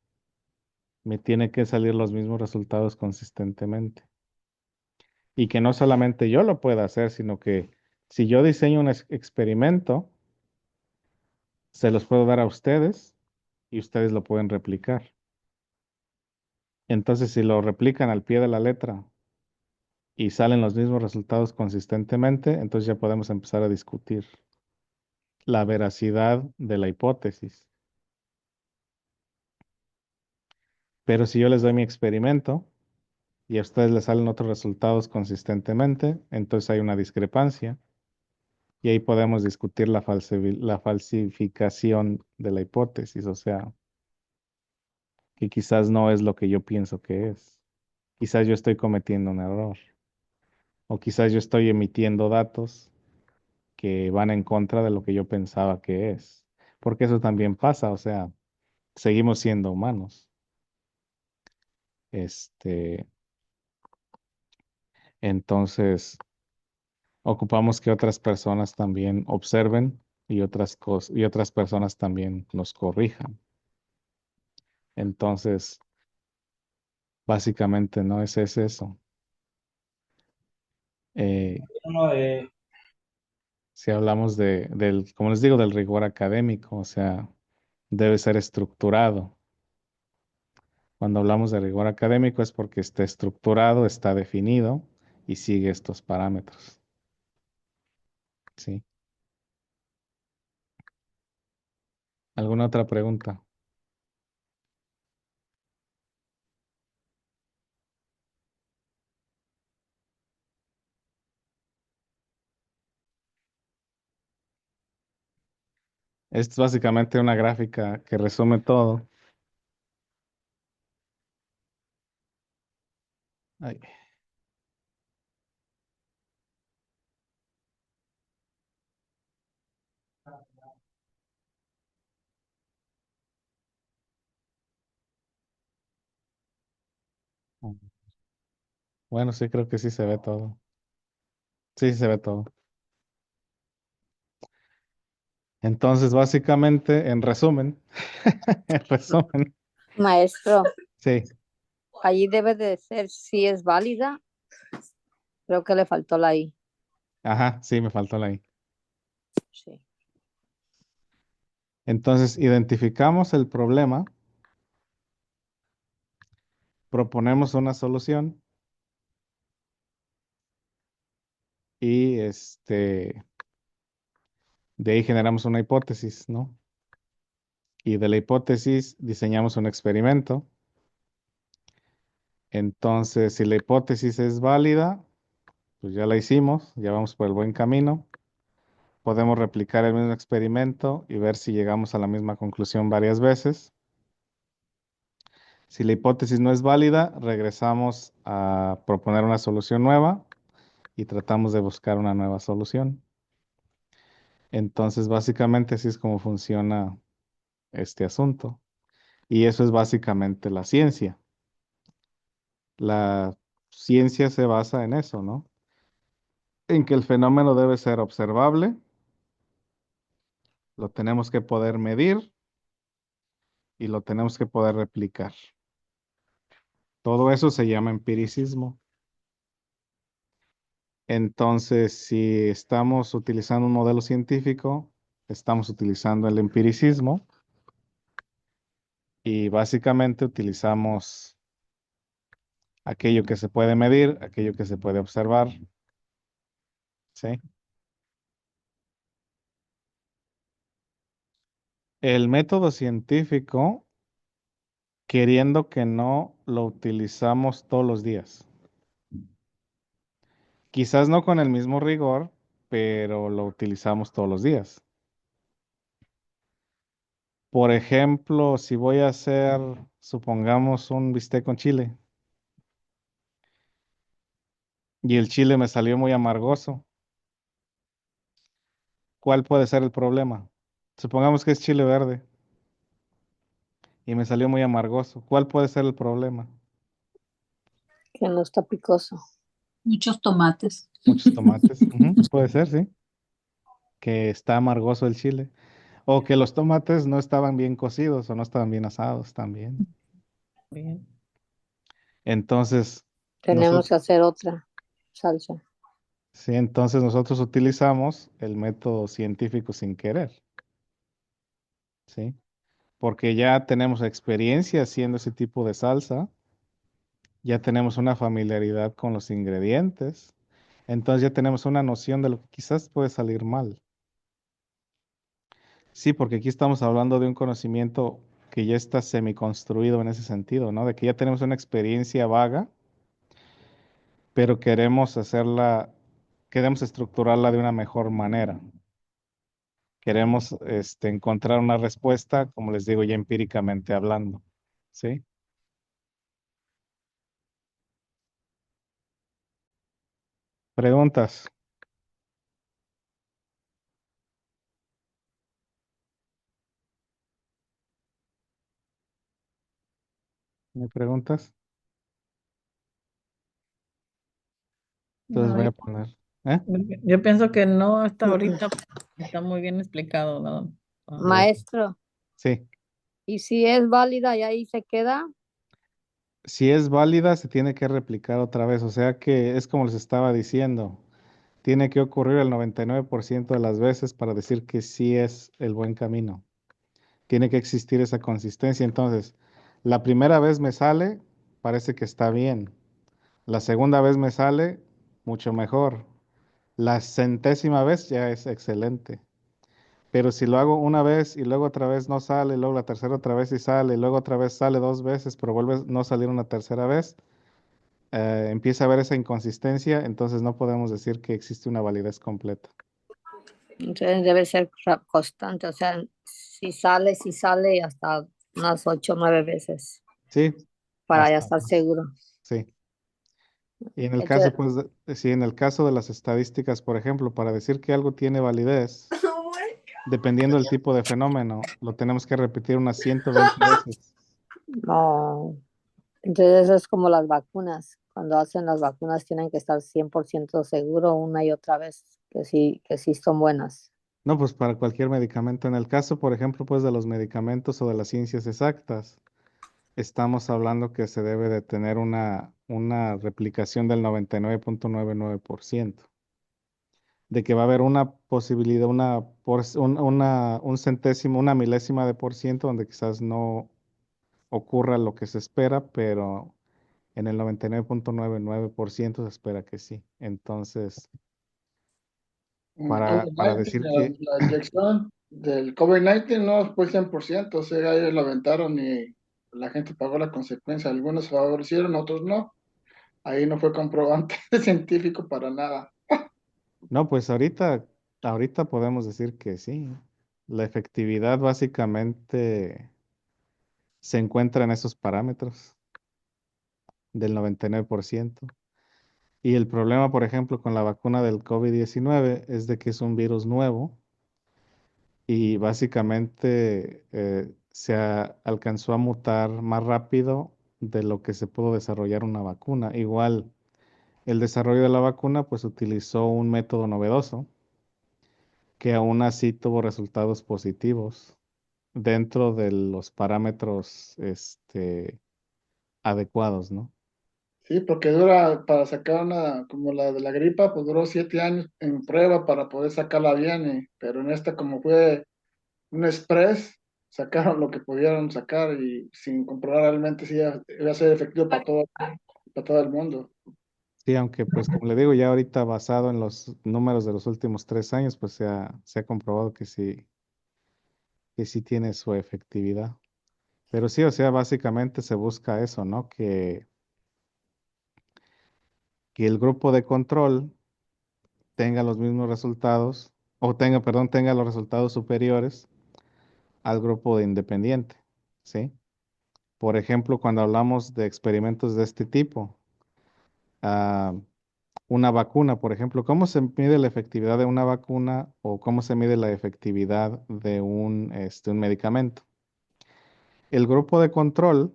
Speaker 1: me tiene que salir los mismos resultados consistentemente. Y que no solamente yo lo pueda hacer, sino que si yo diseño un experimento, se los puedo dar a ustedes y ustedes lo pueden replicar. Entonces, si lo replican al pie de la letra y salen los mismos resultados consistentemente, entonces ya podemos empezar a discutir la veracidad de la hipótesis. Pero si yo les doy mi experimento y a ustedes les salen otros resultados consistentemente, entonces hay una discrepancia y ahí podemos discutir la falsificación de la hipótesis, o sea, que quizás no es lo que yo pienso que es. Quizás yo estoy cometiendo un error o quizás yo estoy emitiendo datos que van en contra de lo que yo pensaba que es. Porque eso también pasa, o sea, seguimos siendo humanos. Este, entonces, ocupamos que otras personas también observen y otras cosas y otras personas también nos corrijan. Entonces, básicamente no es eso. Eh, si hablamos como les digo, del rigor académico, o sea, debe ser estructurado. Cuando hablamos de rigor académico es porque está estructurado, está definido y sigue estos parámetros. ¿Sí? ¿Alguna otra pregunta? Es básicamente una gráfica que resume todo. Ay, Bueno, sí, creo que sí se ve todo. Sí, se ve todo. Entonces, básicamente, en resumen, en resumen,
Speaker 10: Maestro,
Speaker 1: sí,
Speaker 10: allí debe de ser si es válida. Creo que le faltó la I.
Speaker 1: ajá, sí, me faltó la I.
Speaker 10: Sí.
Speaker 1: Entonces, identificamos el problema, proponemos una solución y de ahí generamos una hipótesis, ¿no? Y de la hipótesis diseñamos un experimento. Entonces, si la hipótesis es válida, pues ya la hicimos, ya vamos por el buen camino. Podemos replicar el mismo experimento y ver si llegamos a la misma conclusión varias veces. Si la hipótesis no es válida, regresamos a proponer una solución nueva y tratamos de buscar una nueva solución. Entonces, básicamente así es como funciona este asunto. Y eso es básicamente la ciencia. La ciencia se basa en eso, ¿no? En que el fenómeno debe ser observable, lo tenemos que poder medir y lo tenemos que poder replicar. Todo eso se llama empiricismo. Entonces, si estamos utilizando un modelo científico, estamos utilizando el empiricismo y básicamente utilizamos aquello que se puede medir, aquello que se puede observar, ¿sí? El método científico, queriendo que no, lo utilizamos todos los días. Quizás no con el mismo rigor, pero lo utilizamos todos los días. Por ejemplo, si voy a hacer, supongamos, un bistec con chile y el chile me salió muy amargoso, ¿cuál puede ser el problema? Supongamos que es chile verde y me salió muy amargoso, ¿cuál puede ser el problema?
Speaker 10: Que no está picoso.
Speaker 8: Muchos tomates.
Speaker 1: Muchos tomates. Ujú, puede ser, sí, que está amargoso el chile. O que los tomates no estaban bien cocidos o no estaban bien asados también.
Speaker 2: Bien.
Speaker 1: Entonces,
Speaker 10: Tenemos que hacer otra salsa.
Speaker 1: sí, entonces nosotros utilizamos el método científico sin querer, ¿sí? Porque ya tenemos experiencia haciendo ese tipo de salsa, ya tenemos una familiaridad con los ingredientes, entonces ya tenemos una noción de lo que quizás puede salir mal. Sí, porque aquí estamos hablando de un conocimiento que ya está semiconstruido en ese sentido, ¿no? De que ya tenemos una experiencia vaga, pero queremos estructurarla de una mejor manera. Queremos encontrar una respuesta, como les digo, ya empíricamente hablando. ¿Sí? ¿Preguntas? ¿Me preguntas? Entonces
Speaker 2: No,
Speaker 1: voy a poner. ¿Eh?
Speaker 2: yo pienso que no hasta ahorita está muy bien explicado, ¿no? Ah,
Speaker 1: Gracias.
Speaker 10: Maestro,
Speaker 1: Sí.
Speaker 10: ¿y si es válida y ahí se queda?
Speaker 1: Si es válida, se tiene que replicar otra vez. O sea que es como les estaba diciendo. Tiene que ocurrir el 99% de las veces para decir que sí es el buen camino. Tiene que existir esa consistencia. Entonces, la primera vez me sale, parece que está bien. La segunda vez me sale, mucho mejor. La centésima vez ya es excelente. Pero si lo hago una vez y luego otra vez no sale, luego la tercera otra vez y sale, y luego otra vez sale dos veces, pero vuelve a no salir una tercera vez, empieza a haber esa inconsistencia, entonces no podemos decir que existe una validez completa.
Speaker 10: Entonces debe ser constante, o sea, si sale hasta unas 8 o 9 veces
Speaker 1: Sí,
Speaker 10: para ya
Speaker 1: hasta
Speaker 10: estar
Speaker 1: más.
Speaker 10: seguro.
Speaker 1: Sí. Y en el caso,
Speaker 10: Entonces,
Speaker 1: pues, sí, en el caso de las estadísticas, por ejemplo, para decir que algo tiene validez, dependiendo del tipo de fenómeno, lo tenemos que repetir unas 120 veces.
Speaker 10: no, Entonces eso es como las vacunas. Cuando hacen las vacunas tienen que estar 100% seguro una y otra vez que sí son buenas.
Speaker 1: No, pues para cualquier medicamento. En el caso, por ejemplo, pues de los medicamentos o de las ciencias exactas, estamos hablando que se debe de tener una replicación del 99.99%, de que va a haber una posibilidad, un centésimo, una milésima de por ciento donde quizás no ocurra lo que se espera, pero en el 99.99% se espera que sí. Entonces, para
Speaker 7: COVID-19,
Speaker 1: decir que,
Speaker 7: la inyección del COVID-19 no fue 100%, o sea, ellos lo aventaron y la gente pagó la consecuencia. Algunos se favorecieron, otros no. Ahí no fue comprobante científico para nada.
Speaker 1: no, pues ahorita podemos decir que sí. La efectividad básicamente se encuentra en esos parámetros del 99%. Y el problema, por ejemplo, con la vacuna del COVID-19 es de que es un virus nuevo y básicamente alcanzó a mutar más rápido de lo que se pudo desarrollar una vacuna. Igual, el desarrollo de la vacuna pues utilizó un método novedoso que aún así tuvo resultados positivos dentro de los parámetros adecuados, ¿no?
Speaker 7: Sí, porque dura para sacar una, como la de la gripa, pues duró 7 años en prueba para poder sacarla bien, pero en esta como fue un express, sacaron lo que pudieron sacar y sin comprobar realmente si iba a ser efectivo para todo el mundo.
Speaker 1: Sí, aunque pues como le digo, ya ahorita basado en los números de los últimos 3 años, pues se ha comprobado que sí tiene su efectividad. Pero sí, o sea, básicamente se busca eso, ¿no? Que el grupo de control tenga los mismos resultados, o tenga los resultados superiores al grupo de independiente, ¿sí? Por ejemplo, cuando hablamos de experimentos de este tipo, ah, una vacuna, por ejemplo, ¿cómo se mide la efectividad de una vacuna o cómo se mide la efectividad de un medicamento? El grupo de control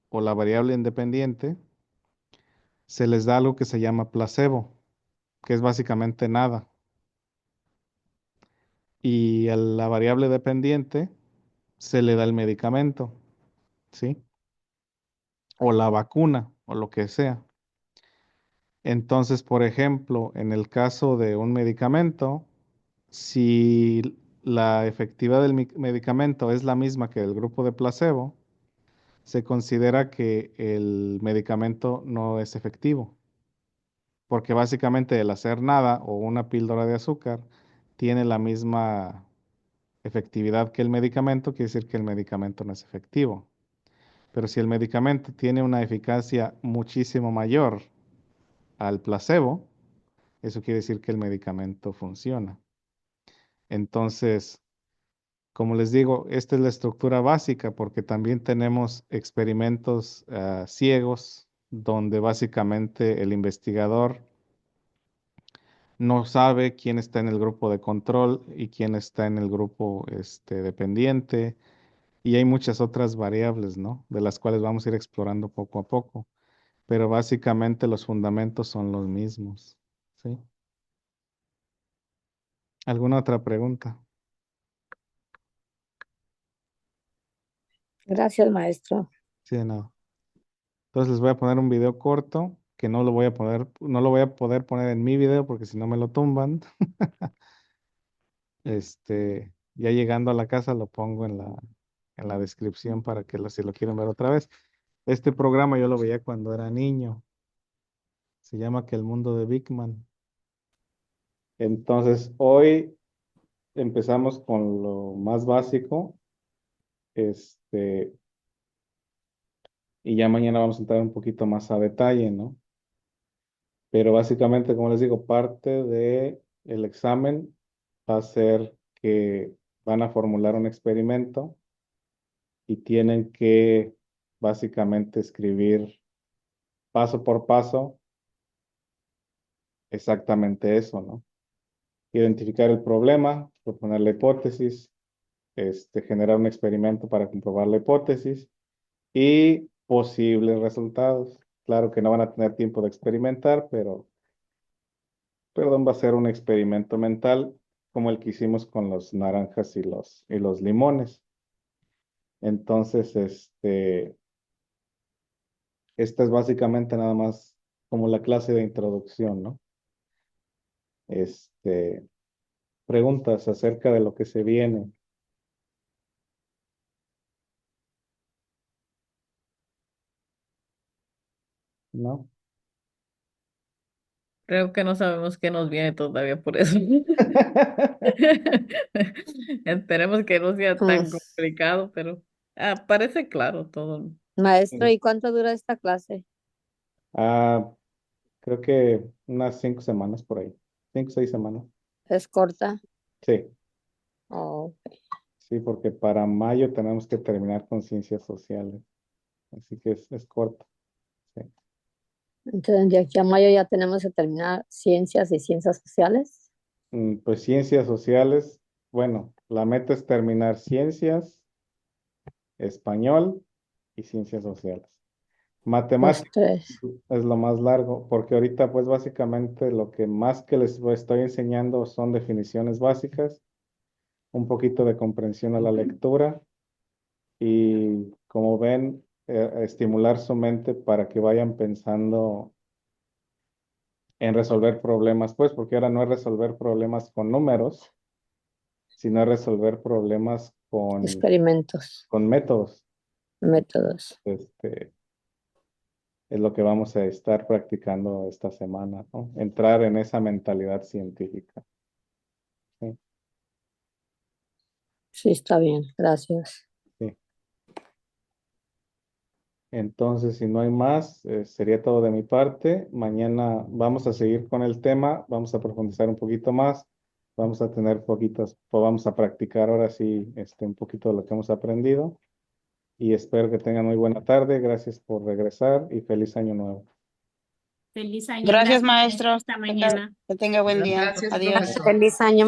Speaker 1: o la variable independiente se les da algo que se llama placebo, que es básicamente nada. Y a la variable dependiente se le da el medicamento, ¿sí? O la vacuna o lo que sea. Entonces, por ejemplo, en el caso de un medicamento, si la efectividad del medicamento es la misma que el grupo de placebo, se considera que el medicamento no es efectivo, porque básicamente el hacer nada o una píldora de azúcar tiene la misma efectividad que el medicamento, quiere decir que el medicamento no es efectivo. Pero si el medicamento tiene una eficacia muchísimo mayor al placebo, eso quiere decir que el medicamento funciona. Entonces, como les digo, esta es la estructura básica porque también tenemos experimentos ciegos donde básicamente el investigador no sabe quién está en el grupo de control y quién está en el grupo dependiente. Y hay muchas otras variables, ¿no? De las cuales vamos a ir explorando poco a poco. Pero básicamente los fundamentos son los mismos, ¿sí? ¿Alguna otra pregunta?
Speaker 10: Gracias, maestro.
Speaker 1: Sí, no. Entonces les voy a poner un video corto que no lo voy a poder poner en mi video porque si no me lo tumban. Ya llegando a la casa lo pongo en la descripción para que si lo quieren ver otra vez. Este programa yo lo veía cuando era niño. Se llama Que el mundo de Big Man. Entonces, hoy empezamos con lo más básico, este, y ya mañana vamos a entrar un poquito más a detalle, ¿no? Pero básicamente, como les digo, parte de el examen va a ser que van a formular un experimento y tienen que básicamente escribir paso por paso exactamente eso, ¿no? Identificar el problema, proponer la hipótesis, generar un experimento para comprobar la hipótesis y posibles resultados. Claro que no van a tener tiempo de experimentar, pero va a ser un experimento mental como el que hicimos con los naranjas y los limones. Entonces, esta es básicamente nada más como la clase de introducción, ¿no? Preguntas acerca de lo que se viene. ¿No?
Speaker 2: Creo que no sabemos qué nos viene todavía por eso. Esperemos que no sea tan
Speaker 10: Pues,
Speaker 2: complicado, pero parece claro todo.
Speaker 10: maestro, ¿y cuánto dura esta clase?
Speaker 1: Ah, creo que unas 5 semanas por ahí. 5 o 6 semanas.
Speaker 10: ¿Es corta?
Speaker 1: Sí,
Speaker 10: Oh,
Speaker 1: sí, porque para mayo tenemos que terminar con ciencias sociales. Así que es corto. Sí.
Speaker 10: entonces de aquí a mayo ya tenemos que terminar ciencias y ciencias sociales.
Speaker 1: Pues ciencias sociales, bueno, la meta es terminar ciencias, español y ciencias sociales.
Speaker 10: Los
Speaker 1: Matemáticas
Speaker 10: tres.
Speaker 1: es lo más largo, porque ahorita pues básicamente lo que más que les estoy enseñando son definiciones básicas, un poquito de comprensión a la lectura y como ven, estimular su mente para que vayan pensando en resolver problemas, pues porque ahora no es resolver problemas con números, sino resolver problemas
Speaker 10: Experimentos,
Speaker 1: con métodos.
Speaker 10: métodos.
Speaker 1: Es lo que vamos a estar practicando esta semana, ¿no? Entrar en esa mentalidad científica. Sí,
Speaker 10: Sí, está bien, gracias.
Speaker 1: sí. Entonces, si no hay más, sería todo de mi parte. Mañana vamos a seguir con el tema, vamos a profundizar un poquito más, vamos a tener vamos a practicar ahora sí un poquito de lo que hemos aprendido y espero que tengan muy buena tarde. Gracias por regresar y feliz año nuevo.
Speaker 11: Feliz año.
Speaker 9: Gracias,
Speaker 11: Gracias,
Speaker 9: maestro.
Speaker 11: hasta mañana.
Speaker 9: Que tenga buen día.
Speaker 7: Gracias,
Speaker 9: Adiós.
Speaker 7: profesor.
Speaker 10: Feliz año.